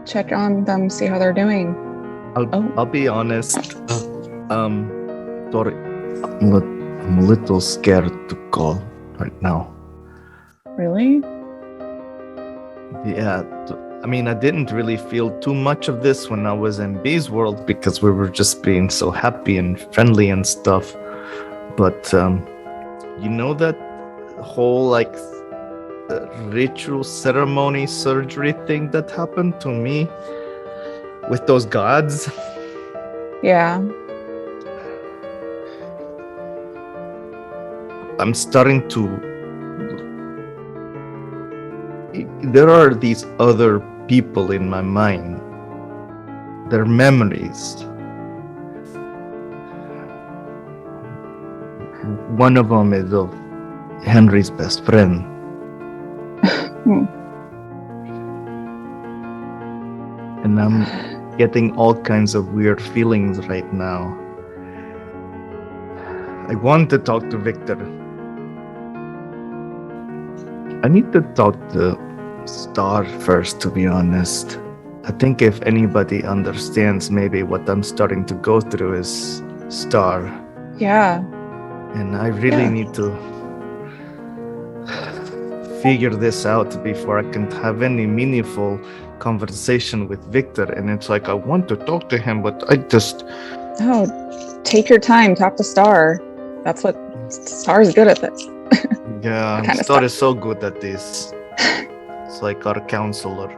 check on them, see how they're doing. I'll be honest. Tori, I'm a little scared to call right now. Really? Yeah. I mean, I didn't really feel too much of this when I was in Bee's World because we were just being so happy and friendly and stuff. But you know that whole ritual ceremony surgery thing that happened to me with those gods? Yeah. I'm starting to... There are these other people in my mind. Their memories. One of them is of Henry's best friend. And I'm getting all kinds of weird feelings right now. I want to talk to Victor. I need to talk to Star first, to be honest. I think if anybody understands maybe what I'm starting to go through is Star. Yeah. And I really need to figure this out before I can have any meaningful conversation with Victor. And it's like, I want to talk to him, but I just... Oh, take your time. Talk to Star. That's what Star's good at this. Yeah, Kind of Star stuff. is so good at this. It's like our counselor.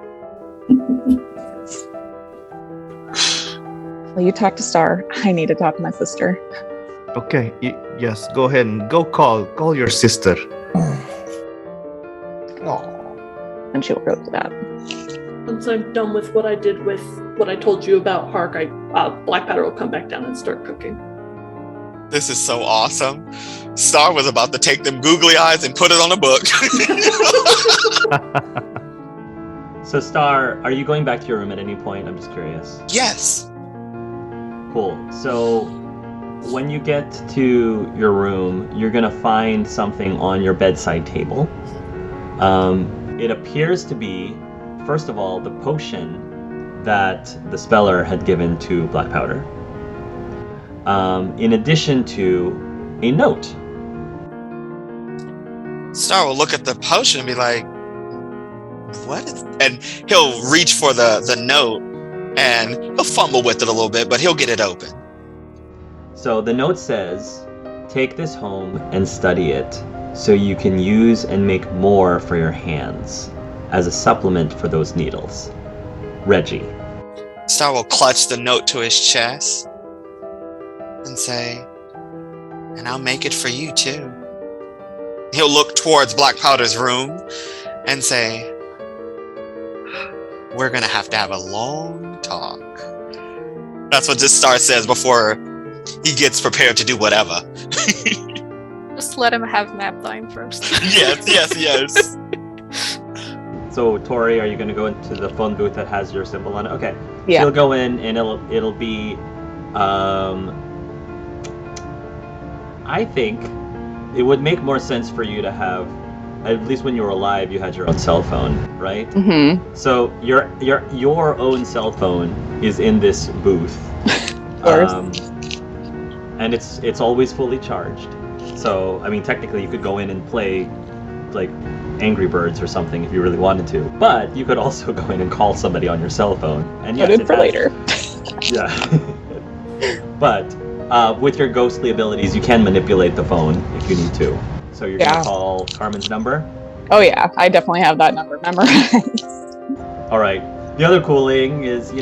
Well, you talk to Star. I need to talk to my sister. Okay, yes, go ahead and go call your sister. Aw. And she'll go to that. Once I'm done with what I did with what I told you about Hark, Black Powder will come back down and start cooking. This is so awesome. Star was about to take them googly eyes and put it on a book. So, Star, are you going back to your room at any point? I'm just curious. Yes. Cool. So, when you get to your room, you're going to find something on your bedside table. It appears to be, first of all, the potion that the speller had given to Black Powder. In addition to a note. Star will look at the potion and be like, "What is..." And he'll reach for the note and he'll fumble with it a little bit, but he'll get it open. So the note says, "Take this home and study it so you can use and make more for your hands as a supplement for those needles. Reggie." Star will clutch the note to his chest and say, "And I'll make it for you too." He'll look towards Black Powder's room and say, "We're gonna have to have a long talk." That's what this Star says before he gets prepared to do whatever. Just let him have nap time first. Yes. So Tori, are you going to go into the phone booth that has your symbol on it? Okay. Yeah. She'll go in and it'll be I think it would make more sense for you to have, at least when you were alive, you had your own cell phone, right? Mm-hmm. So your own cell phone is in this booth. Of course. And it's always fully charged. So, I mean, technically you could go in and play like Angry Birds or something if you really wanted to. But you could also go in and call somebody on your cell phone. And yes, Put it for later. Yeah. But with your ghostly abilities, you can manipulate the phone if you need to. So you're gonna call Carmen's number? Oh yeah, I definitely have that number memorized. All right. The other cool thing is,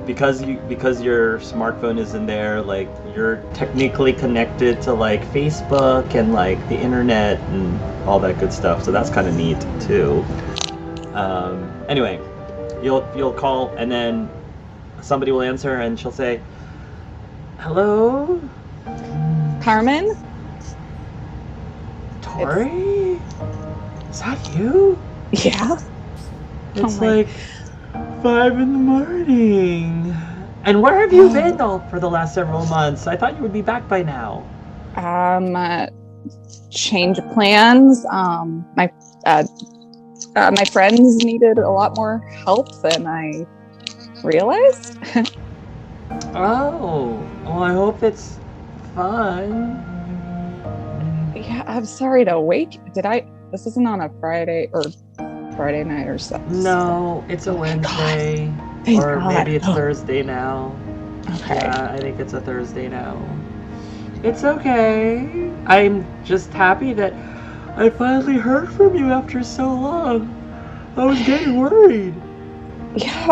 because your smartphone is in there, like you're technically connected to like Facebook and like the internet and all that good stuff. So that's kind of neat too. Anyway, you'll call and then somebody will answer and she'll say, "Hello, Carmen? Tori? Is that you?" Yeah. It's like 5 in the morning. And where have you been though for the last several months? I thought you would be back by now. Change of plans. My friends needed a lot more help than I realized. Oh, well, I hope it's fun. Yeah, I'm sorry to wake. This isn't on a Friday night or something. No, it's a Wednesday. Thank or God. maybe it's Thursday now. Okay. Yeah, I think it's a Thursday now. It's okay. I'm just happy that I finally heard from you after so long. I was getting worried. Yeah,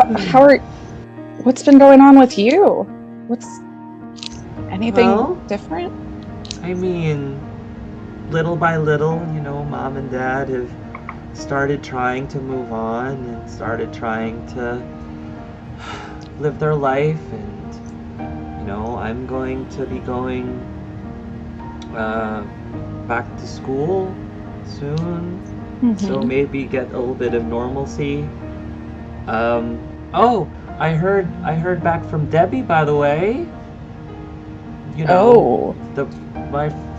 what's been going on with you? Anything different? I mean, little by little, Mom and Dad have started trying to move on and started trying to live their life, and I'm going to be going back to school soon, so maybe get a little bit of normalcy. I heard back from Debbie, by the way.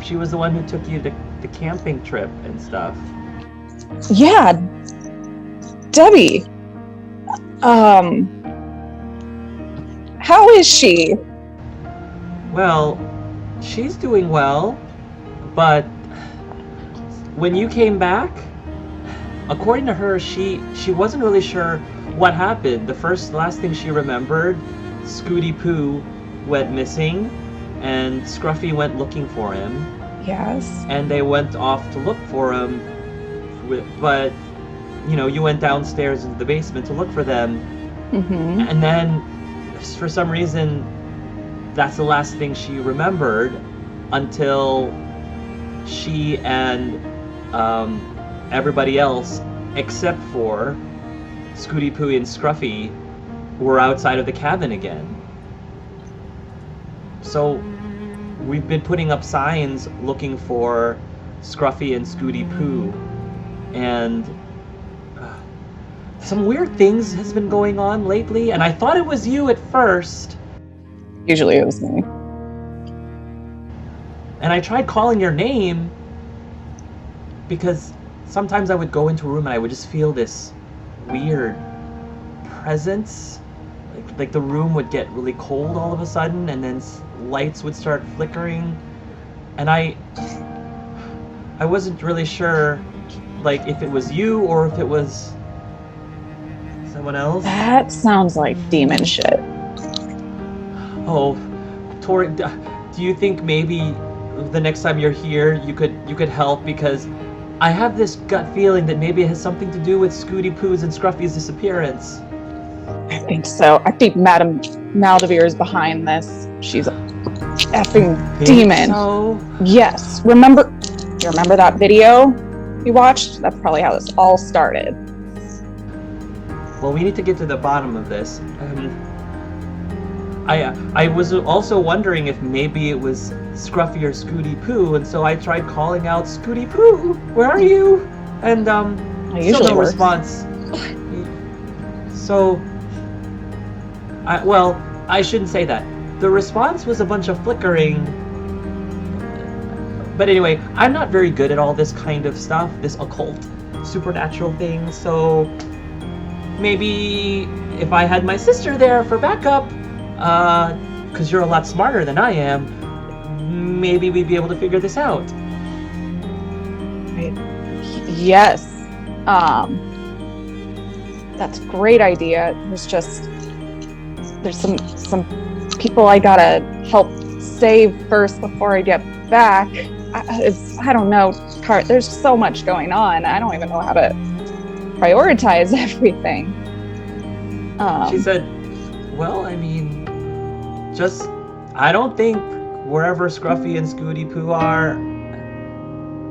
She was the one who took you to the camping trip and stuff. Yeah, Debbie. How is she? Well, she's doing well, but when you came back, according to her, she wasn't really sure what happened. The last thing she remembered, Scooty Poo went missing, and Scruffy went looking for him. Yes. And they went off to look for him, but you went downstairs into the basement to look for them, and then for some reason that's the last thing she remembered until she and everybody else except for Scooty Poo and Scruffy were outside of the cabin again. So we've been putting up signs looking for Scruffy and Scooty Poo, and some weird things has been going on lately, and I thought it was you at first. Usually it was me. And I tried calling your name because sometimes I would go into a room and I would just feel this weird presence. Like the room would get really cold all of a sudden, and then lights would start flickering. And I wasn't really sure, like, if it was you or if it was someone else. That sounds like demon shit. Oh, Tori, do you think maybe the next time you're here you could help? Because I have this gut feeling that maybe it has something to do with Scooty Poo's and Scruffy's disappearance. I think so. I think Madame Maldivere is behind this. She's a effing demon. So? Yes. You remember that video you watched? That's probably how this all started. Well, we need to get to the bottom of this. I was also wondering if maybe it was Scruffy or Scooty Poo, and so I tried calling out, "Scooty Poo, where are you?" And still no response. So, I shouldn't say that. The response was a bunch of flickering. But anyway, I'm not very good at all this kind of stuff, this occult, supernatural thing, so maybe if I had my sister there for backup, because you're a lot smarter than I am, maybe we'd be able to figure this out. Yes. That's a great idea. There's some people I gotta help save first before I get back. I don't know, Cart. There's so much going on. I don't even know how to prioritize everything. She said, well, I mean, I don't think wherever Scruffy and Scooty Poo are,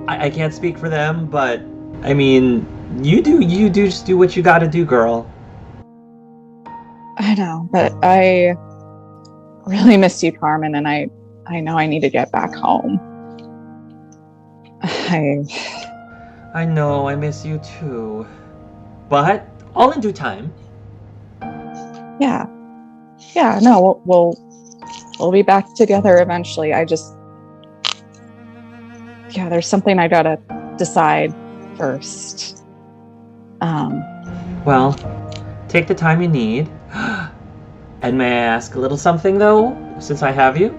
I can't speak for them, but I mean, you just do what you gotta do, girl. I know, but I really miss you, Carmen, and I know I need to get back home. I know, I miss you too. But all in due time. Yeah, no, we'll be back together eventually. There's something I gotta decide first. Well, take the time you need. And may I ask a little something though, since I have you?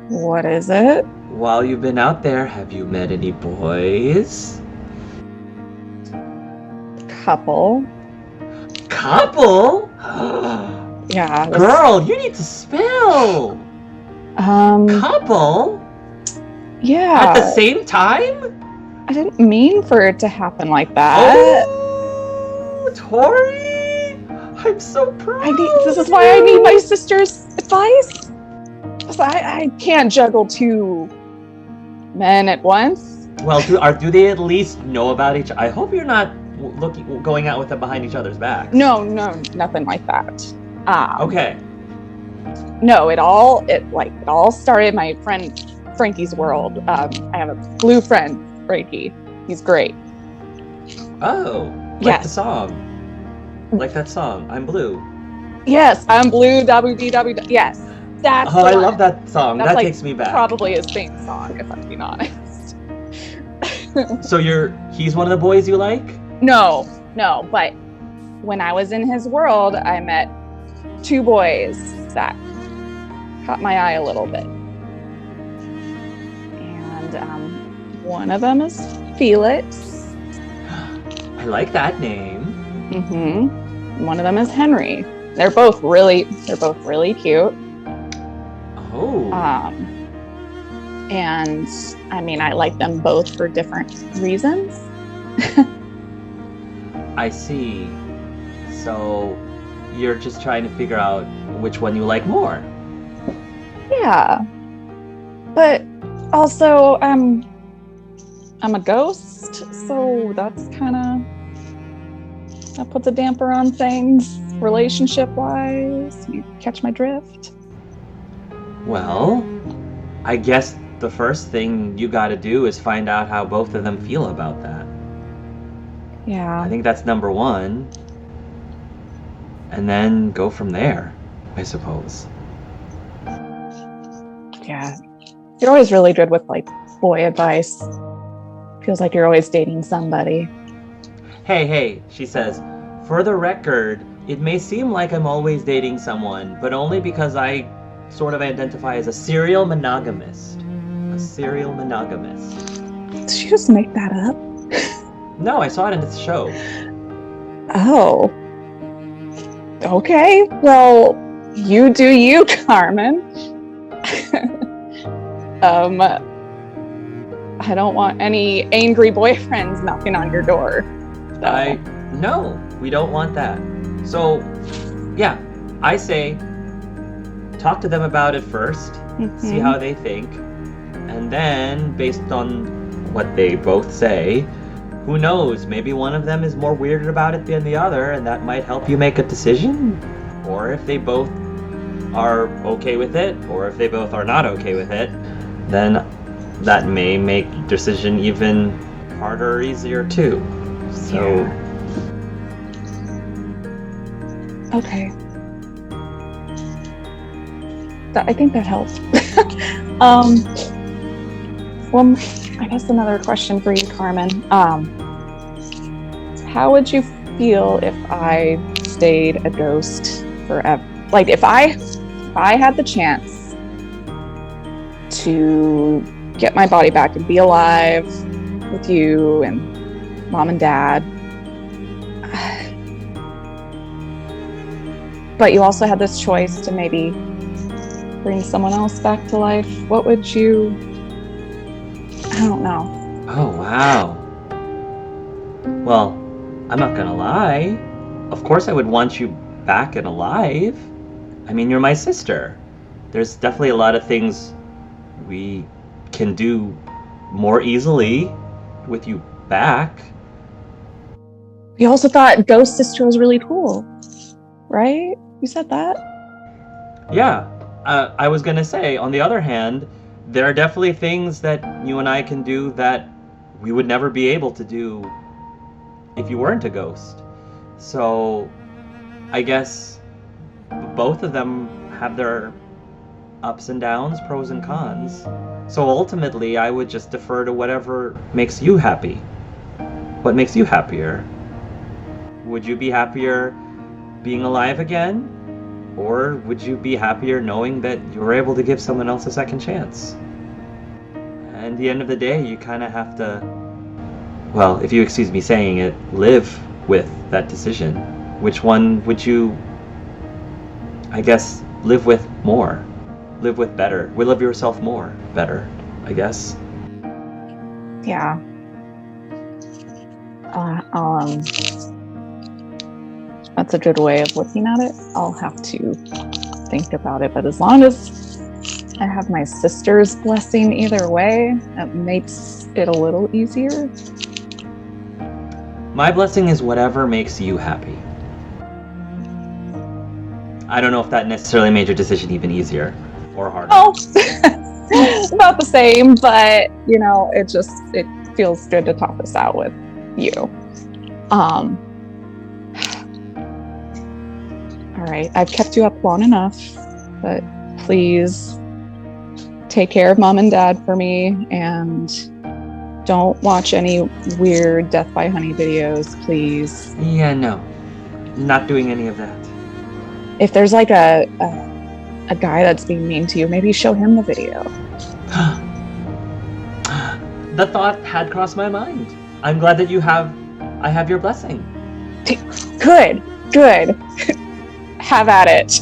What is it? While you've been out there, have you met any boys? Couple? Yeah. Girl, you need to spill! Couple? Yeah. At the same time? I didn't mean for it to happen like that. Oh, Tori! I'm so proud! This is why I need my sister's advice. I can't juggle two men at once. Well, do they at least know about each other? I hope you're not going out with them behind each other's backs. No, nothing like that. Okay. No, it all started my friend Frankie's world. I have a blue friend, Frankie. He's great. Oh, like the song. Like that song, I'm Blue. Yes, I'm Blue, WDW. Yes, that's I love that song. That's that like takes me back. Probably his theme song, if I'm being honest. So he's one of the boys you like? No, but when I was in his world, I met two boys that caught my eye a little bit. And one of them is Felix. I like that name. Mm-hmm. One of them is Henry. They're both really cute. Oh. And I mean, I like them both for different reasons. I see. So you're just trying to figure out which one you like more. Yeah. But also, I'm a ghost, so that puts a damper on things relationship-wise. You catch my drift? Well, I guess the first thing you gotta do is find out how both of them feel about that. Yeah. I think that's number one. And then go from there, I suppose. Yeah. You're always really good with, boy advice. Feels like you're always dating somebody. Hey, she says, for the record, it may seem like I'm always dating someone, but only because I sort of identify as a serial monogamist. A serial monogamist. Did you just make that up? No, I saw it in the show. Oh. Okay, well, you do you, Carmen. I don't want any angry boyfriends knocking on your door. So. No, we don't want that. So, yeah, I say talk to them about it first, see how they think, and then based on what they both say, who knows, maybe one of them is more weirded about it than the other, and that might help you make a decision. Or if they both are okay with it, or if they both are not okay with it, then that may make the decision even harder or easier too. So... Yeah. Okay. I think that helps. Well, I guess another question for you, Carmen. How would you feel if I stayed a ghost forever? Like, if I had the chance to get my body back and be alive with you and Mom and Dad, but you also had this choice to maybe bring someone else back to life, what would you... I don't know. Oh, wow. Well, I'm not gonna lie. Of course I would want you back and alive. I mean, you're my sister. There's definitely a lot of things we can do more easily with you back. We also thought Ghost Sister was really cool, right? You said that? Yeah, I was gonna say, on the other hand, there are definitely things that you and I can do that we would never be able to do if you weren't a ghost. So, I guess both of them have their ups and downs, pros and cons. So ultimately, I would just defer to whatever makes you happy. What makes you happier? Would you be happier being alive again? Or would you be happier knowing that you were able to give someone else a second chance? And at the end of the day, you kind of have to, well, if you excuse me saying it, live with that decision. Which one would you, I guess, live with more? Live with better? Would love yourself more? Better, I guess. Yeah. That's a good way of looking at it. I'll have to think about it, but as long as I have my sister's blessing either way, that makes it a little easier. My blessing is whatever makes you happy. I don't know if that necessarily made your decision even easier or harder. Oh, about the same, but it feels good to talk this out with you. All right, I've kept you up long enough, but please take care of Mom and Dad for me, and don't watch any weird Death by Honey videos, please. Yeah, no. Not doing any of that. If there's like a guy that's being mean to you, maybe show him the video. The thought had crossed my mind. I'm glad that I have your blessing. Good. Have at it.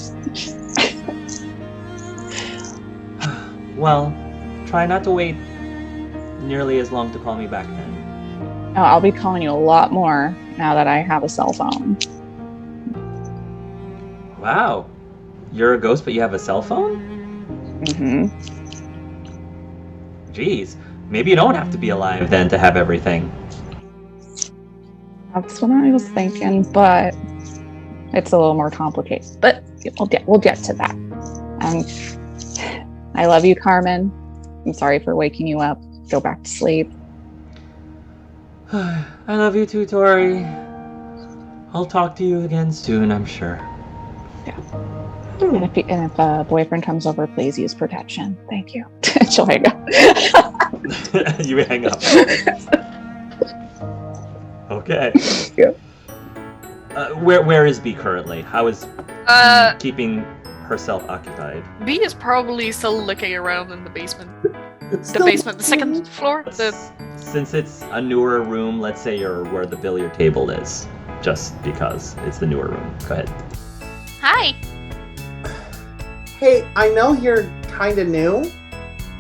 Well, try not to wait nearly as long to call me back then. Oh, I'll be calling you a lot more now that I have a cell phone. Wow. You're a ghost, but you have a cell phone? Mm-hmm. Jeez. Maybe you don't have to be alive then to have everything. That's what I was thinking, but it's a little more complicated. But we'll get to that. I love you, Carmen. I'm sorry for waking you up. Go back to sleep. I love you too, Tori. I'll talk to you again soon, I'm sure. Yeah. And if a boyfriend comes over, please use protection. Thank you. She'll hang up. You hang up. Okay. Yeah. Where is B currently? How is keeping herself occupied? B is probably still looking around in the basement. The second floor. Since it's a newer room, let's say you're where the billiard table is, just because it's the newer room. Go ahead. Hi. Hey, I know you're kind of new,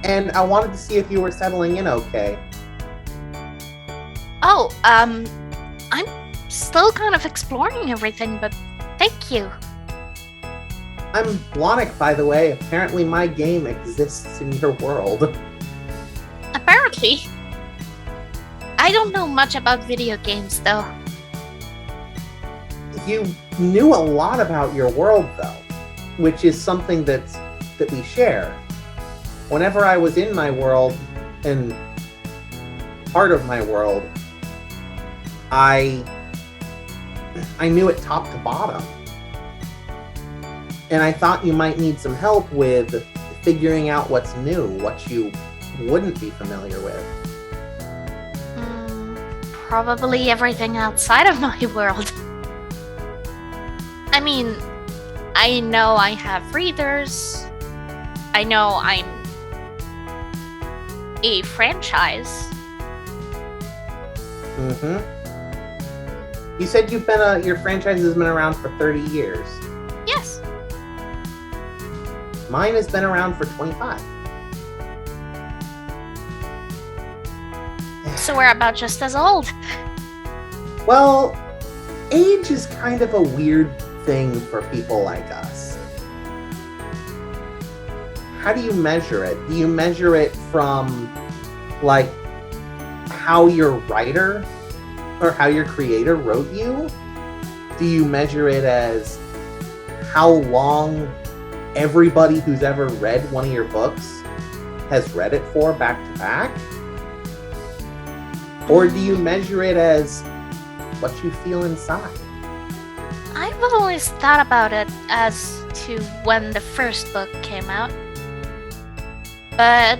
and I wanted to see if you were settling in okay. Oh, I'm still kind of exploring everything, but thank you. I'm Blonick, by the way. Apparently my game exists in your world. Apparently. I don't know much about video games, though. You knew a lot about your world, though, which is something that we share. Whenever I was in my world, and part of my world, I knew it top to bottom. And I thought you might need some help with figuring out what's new, what you wouldn't be familiar with. Probably everything outside of my world. I mean, I know I have readers. I know I'm a franchise. Mm-hmm. You said you've been your franchise has been around for 30 years. Yes. Mine has been around for 25. So we're about just as old. Well, age is kind of a weird thing for people like us. How do you measure it? Do you measure it from, like, how your writer or how your creator wrote you? Do you measure it as how long everybody who's ever read one of your books has read it for back to back? Or do you measure it as what you feel inside? I've always thought about it as to when the first book came out. But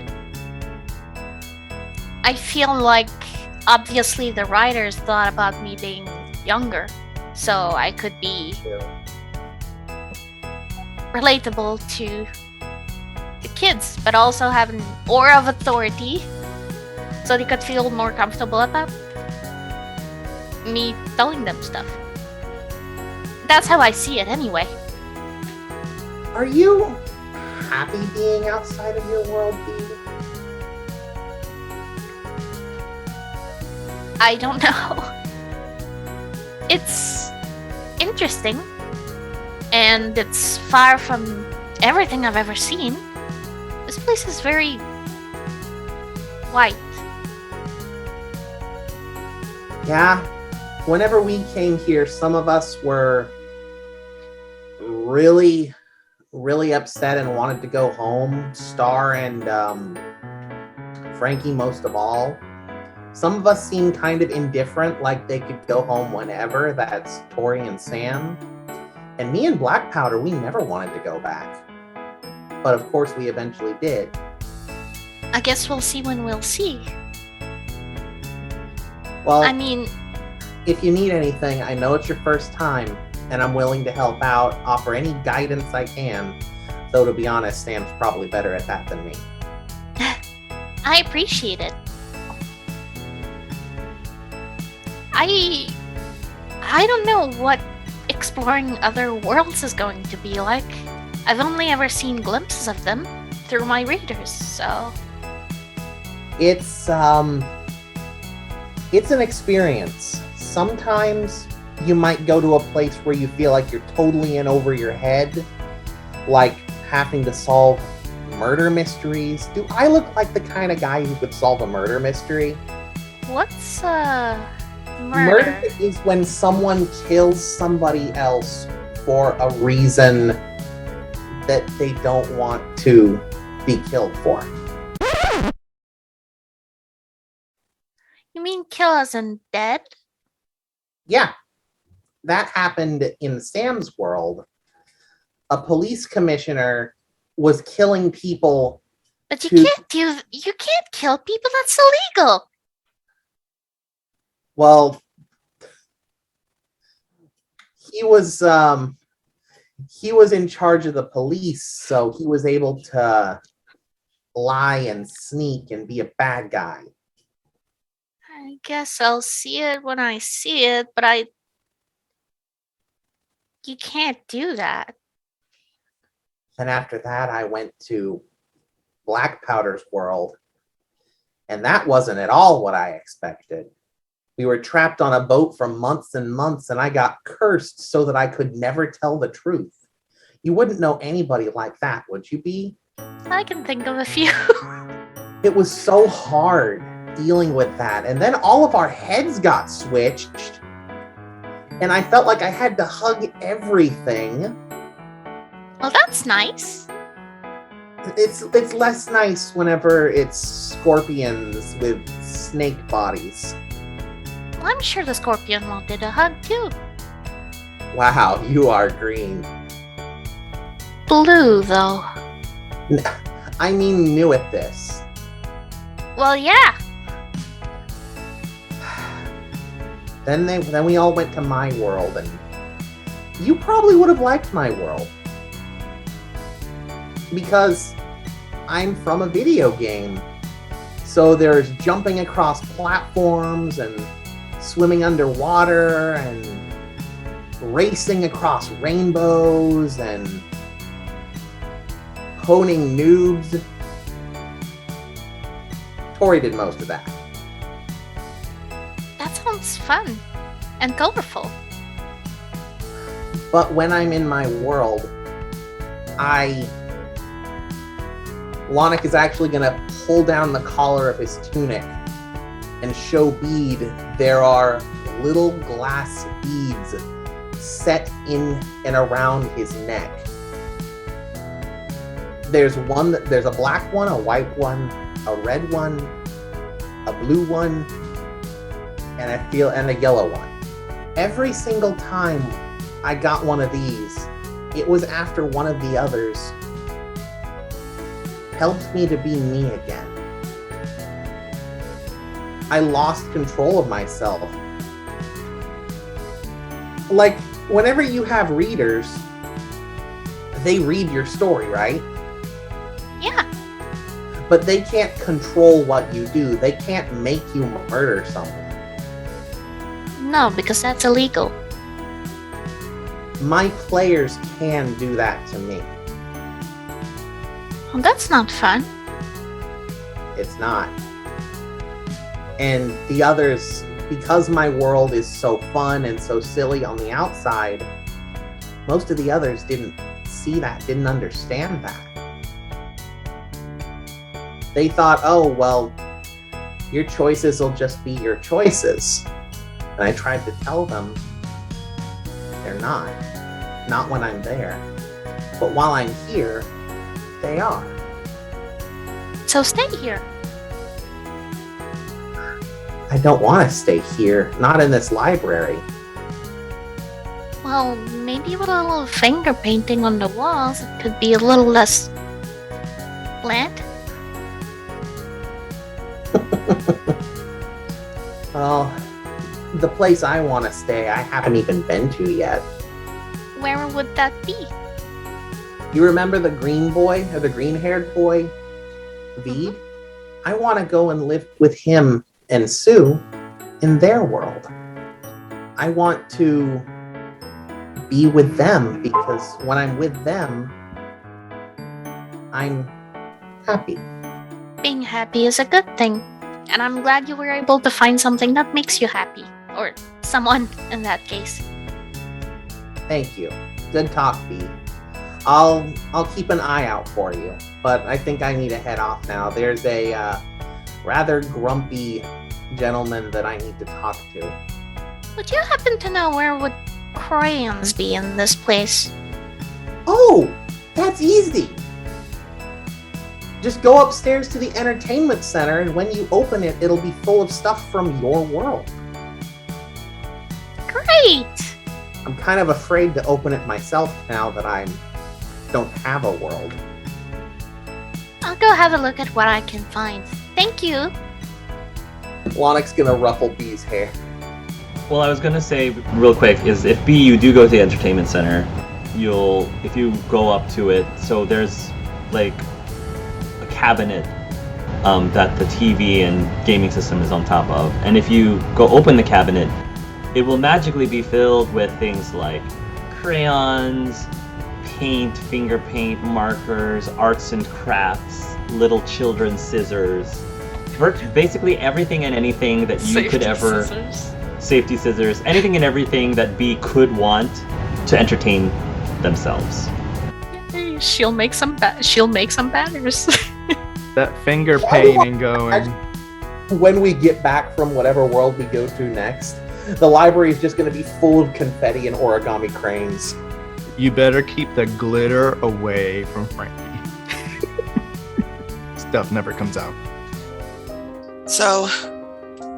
I feel like obviously the writers thought about me being younger, so I could be relatable to the kids, but also have an aura of authority, so they could feel more comfortable about me telling them stuff. That's how I see it anyway. Are you happy being outside of your world, Bee? I don't know. It's interesting, and it's far from everything I've ever seen. This place is very white. Yeah. Whenever we came here, some of us were really, really upset and wanted to go home. Star and Frankie most of all. Some of us seemed kind of indifferent, like they could go home whenever. That's Tori and Sam. And me and Black Powder, we never wanted to go back. But of course we eventually did. I guess we'll see when we'll see. Well, I mean, if you need anything, I know it's your first time, and I'm willing to help out, offer any guidance I can. Though to be honest, Sam's probably better at that than me. I appreciate it. I don't know what exploring other worlds is going to be like. I've only ever seen glimpses of them through my readers, so... It's an experience. Sometimes you might go to a place where you feel like you're totally in over your head, like having to solve murder mysteries. Do I look like the kind of guy who could solve a murder mystery? What's, Murder is when someone kills somebody else for a reason that they don't want to be killed for. You mean kill as in dead? Yeah, that happened in Sam's world. A police commissioner was killing people. But you can't kill people, that's illegal. Well, he was in charge of the police, so he was able to lie and sneak and be a bad guy. I guess I'll see it when I see it, but you can't do that. And after that, I went to Black Powder's world, and that wasn't at all what I expected. We were trapped on a boat for months and months, and I got cursed so that I could never tell the truth. You wouldn't know anybody like that, would you be? I can think of a few. It was so hard dealing with that. And then all of our heads got switched, and I felt like I had to hug everything. Well, that's nice. It's less nice whenever it's scorpions with snake bodies. Well, I'm sure the scorpion wanted a hug too. Wow, you are green. Blue, though. I mean new at this. Well, yeah. Then we all went to my world, and you probably would have liked my world. Because I'm from a video game. So there's jumping across platforms and swimming underwater and racing across rainbows and honing noobs. Tori did most of that. That sounds fun and colorful. But when I'm in my world, Lonik is actually going to pull down the collar of his tunic and show Bede there are little glass beads set in and around his neck. There's a black one, a white one, a red one, a blue one, and a yellow one. Every single time I got one of these, it was after one of the others helped me to be me again. I lost control of myself. Like, whenever you have readers, they read your story, right? Yeah. But they can't control what you do. They can't make you murder someone. No, because that's illegal. My players can do that to me. Well, that's not fun. It's not. And the others, because my world is so fun and so silly on the outside, most of the others didn't see that, didn't understand that. They thought, oh, well, your choices will just be your choices. And I tried to tell them, they're not. Not when I'm there. But while I'm here, they are. So stay here. I don't want to stay here. Not in this library. Well, maybe with a little finger painting on the walls, it could be a little less bland. Well, the place I want to stay, I haven't even been to yet. Where would that be? You remember the green boy, or the green-haired boy, Vede? I want to go and live with him and Sue in their world. I want to be with them, because when I'm with them, I'm happy. Being happy is a good thing. And I'm glad you were able to find something that makes you happy. Or someone, in that case. Thank you. Good talk, Vede. I'll keep an eye out for you, but I think I need to head off now. There's a rather grumpy gentleman that I need to talk to. Would you happen to know where would crayons be in this place? Oh, that's easy. Just go upstairs to the entertainment center, and when you open it, it'll be full of stuff from your world. Great! I'm kind of afraid to open it myself now that I don't have a world. I'll go have a look at what I can find. Thank you. Lonik's gonna ruffle Bee's hair. Well, I was gonna say real quick is if B, you do go to the entertainment center, if you go up to it, so there's like a cabinet that the TV and gaming system is on top of, and if you go open the cabinet, it will magically be filled with things like crayons, paint, finger paint, markers, arts and crafts, little children's scissors, basically everything and anything that you could ever... Safety scissors, anything and everything that B could want to entertain themselves. She'll make some banners. That finger painting going. When we get back from whatever world we go to next, the library is just going to be full of confetti and origami cranes. You better keep the glitter away from Frankie. Stuff never comes out. So,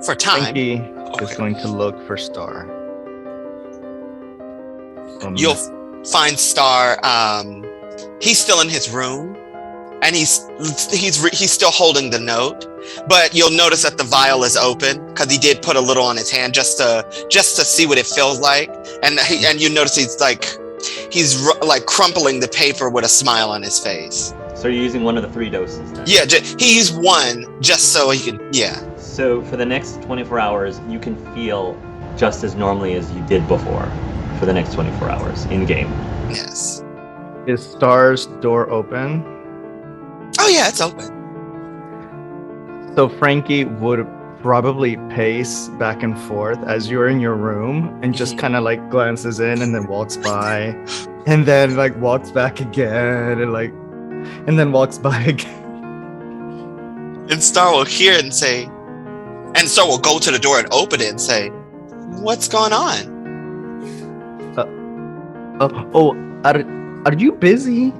for time, Frankie is going to look for Star. you'll find Star. He's still in his room, and he's still holding the note. But you'll notice that the vial is open because he did put a little on his hand just to see what it feels like. And you notice he's crumpling the paper with a smile on his face. So you're using one of the 3 doses then? Yeah, he used one just so he could. Yeah. So for the next 24 hours, you can feel just as normally as you did before for the next 24 hours in game. Yes. Is Star's door open? Oh yeah, it's open. So Frankie would probably pace back and forth as you're in your room and just kind of like glances in and then walks by and then like walks back again and then walks by again. And Star will hear it and say, and Star will go to the door and open it and say, "What's going on?" Are you busy?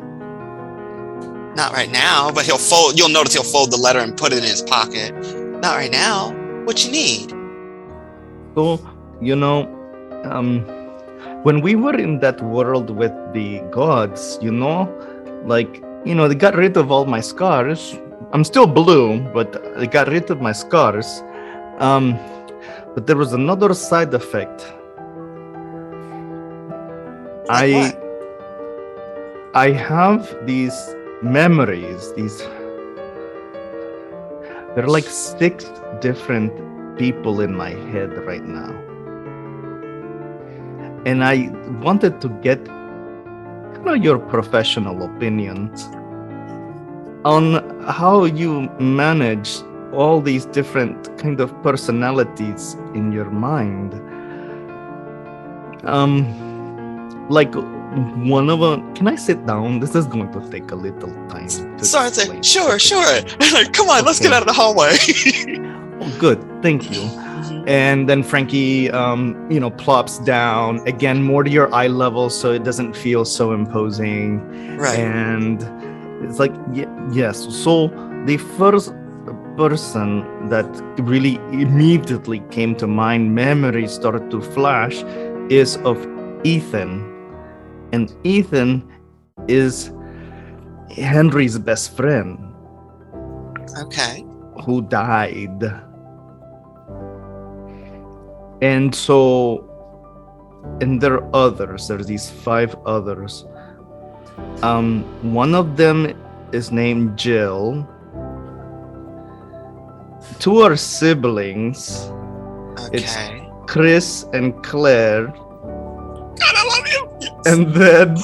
Not right now, but you'll notice he'll fold the letter and put it in his pocket. Not right now. What you need? So, when we were in that world with the gods, they got rid of all my scars. I'm still blue, but they got rid of my scars. But there was another side effect. Like I have these memories, they're like 6 different people in my head right now. And I wanted to get your professional opinions on how you manage all these different kind of personalities in your mind. Like one of them, can I sit down? This is going to take a little time. Sorry, sure. Come on, let's get out of the hallway. Oh, good, thank you. And then Frankie, plops down again, more to your eye level, so it doesn't feel so imposing. Right. And it's like, yes. So the first person that really immediately came to mind, memories started to flash, is of Ethan. And Ethan is Henry's best friend. Okay. Who died. And so, and there are others. There's these 5 others. One of them is named Jill. 2 are siblings. Okay. It's Chris and Claire. God, I love you. Yes. And then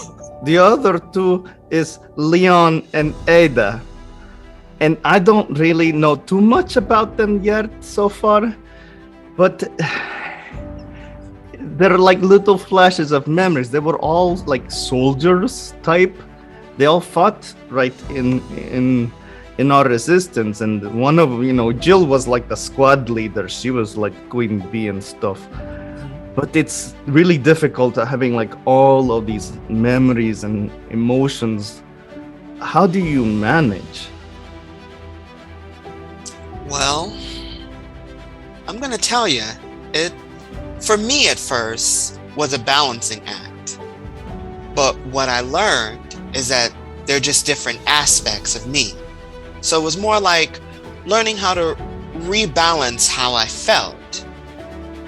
the other 2 is Leon and Ada. And I don't really know too much about them yet so far, but they're like little flashes of memories. They were all like soldiers type. They all fought right in our resistance, and one of Jill was like the squad leader. She was like Queen Bee and stuff. But it's really difficult having like all of these memories and emotions. How do you manage? Well, I'm gonna tell you, it for me at first was a balancing act. But what I learned is that they're just different aspects of me. So it was more like learning how to rebalance how I felt.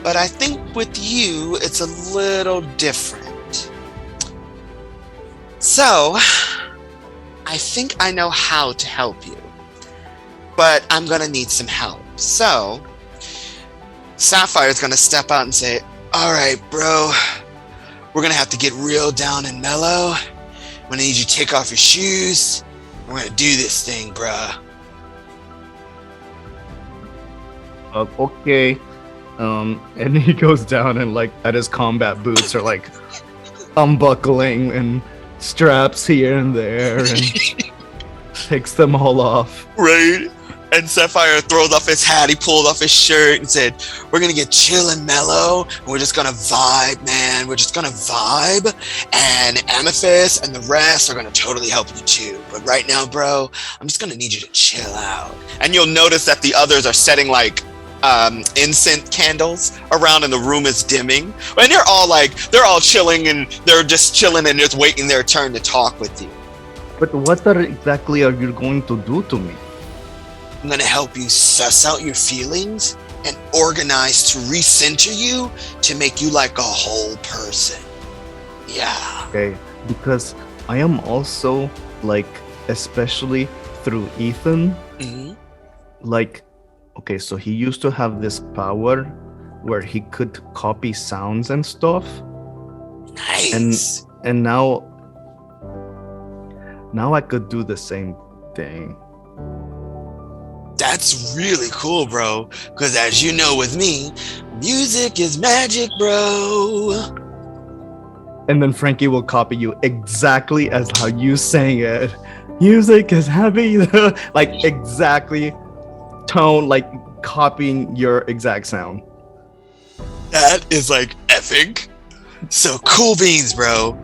But I think with you, it's a little different. So, I think I know how to help you. But I'm gonna need some help. So, Sapphire's gonna step out and say, "Alright, bro, we're gonna have to get real down and mellow. I'm gonna need you to take off your shoes. We're gonna do this thing, bruh." Okay. And he goes down and like at his combat boots are like unbuckling and straps here and there and takes them all off. Right? And Sapphire throws off his hat, he pulled off his shirt and said, "We're gonna get chill and mellow, and we're just gonna vibe, man. We're just gonna vibe, and Amethyst and the rest are gonna totally help you too. But right now, bro, I'm just gonna need you to chill out." And you'll notice that the others are setting like incense candles around and the room is dimming. And they're all chilling and they're just chilling and just waiting their turn to talk with you. But what exactly are you going to do to me? I'm gonna help you suss out your feelings and organize to recenter you to make you like a whole person. Yeah. Okay, because I am also like, especially through Ethan, like, okay, so he used to have this power where he could copy sounds and stuff. Nice. And now I could do the same thing. That's really cool, bro. Because as you know with me, music is magic, bro. And then Frankie will copy you exactly as how you sang it. Music is happy. Like exactly tone, like copying your exact sound. That is like epic. So cool beans, bro.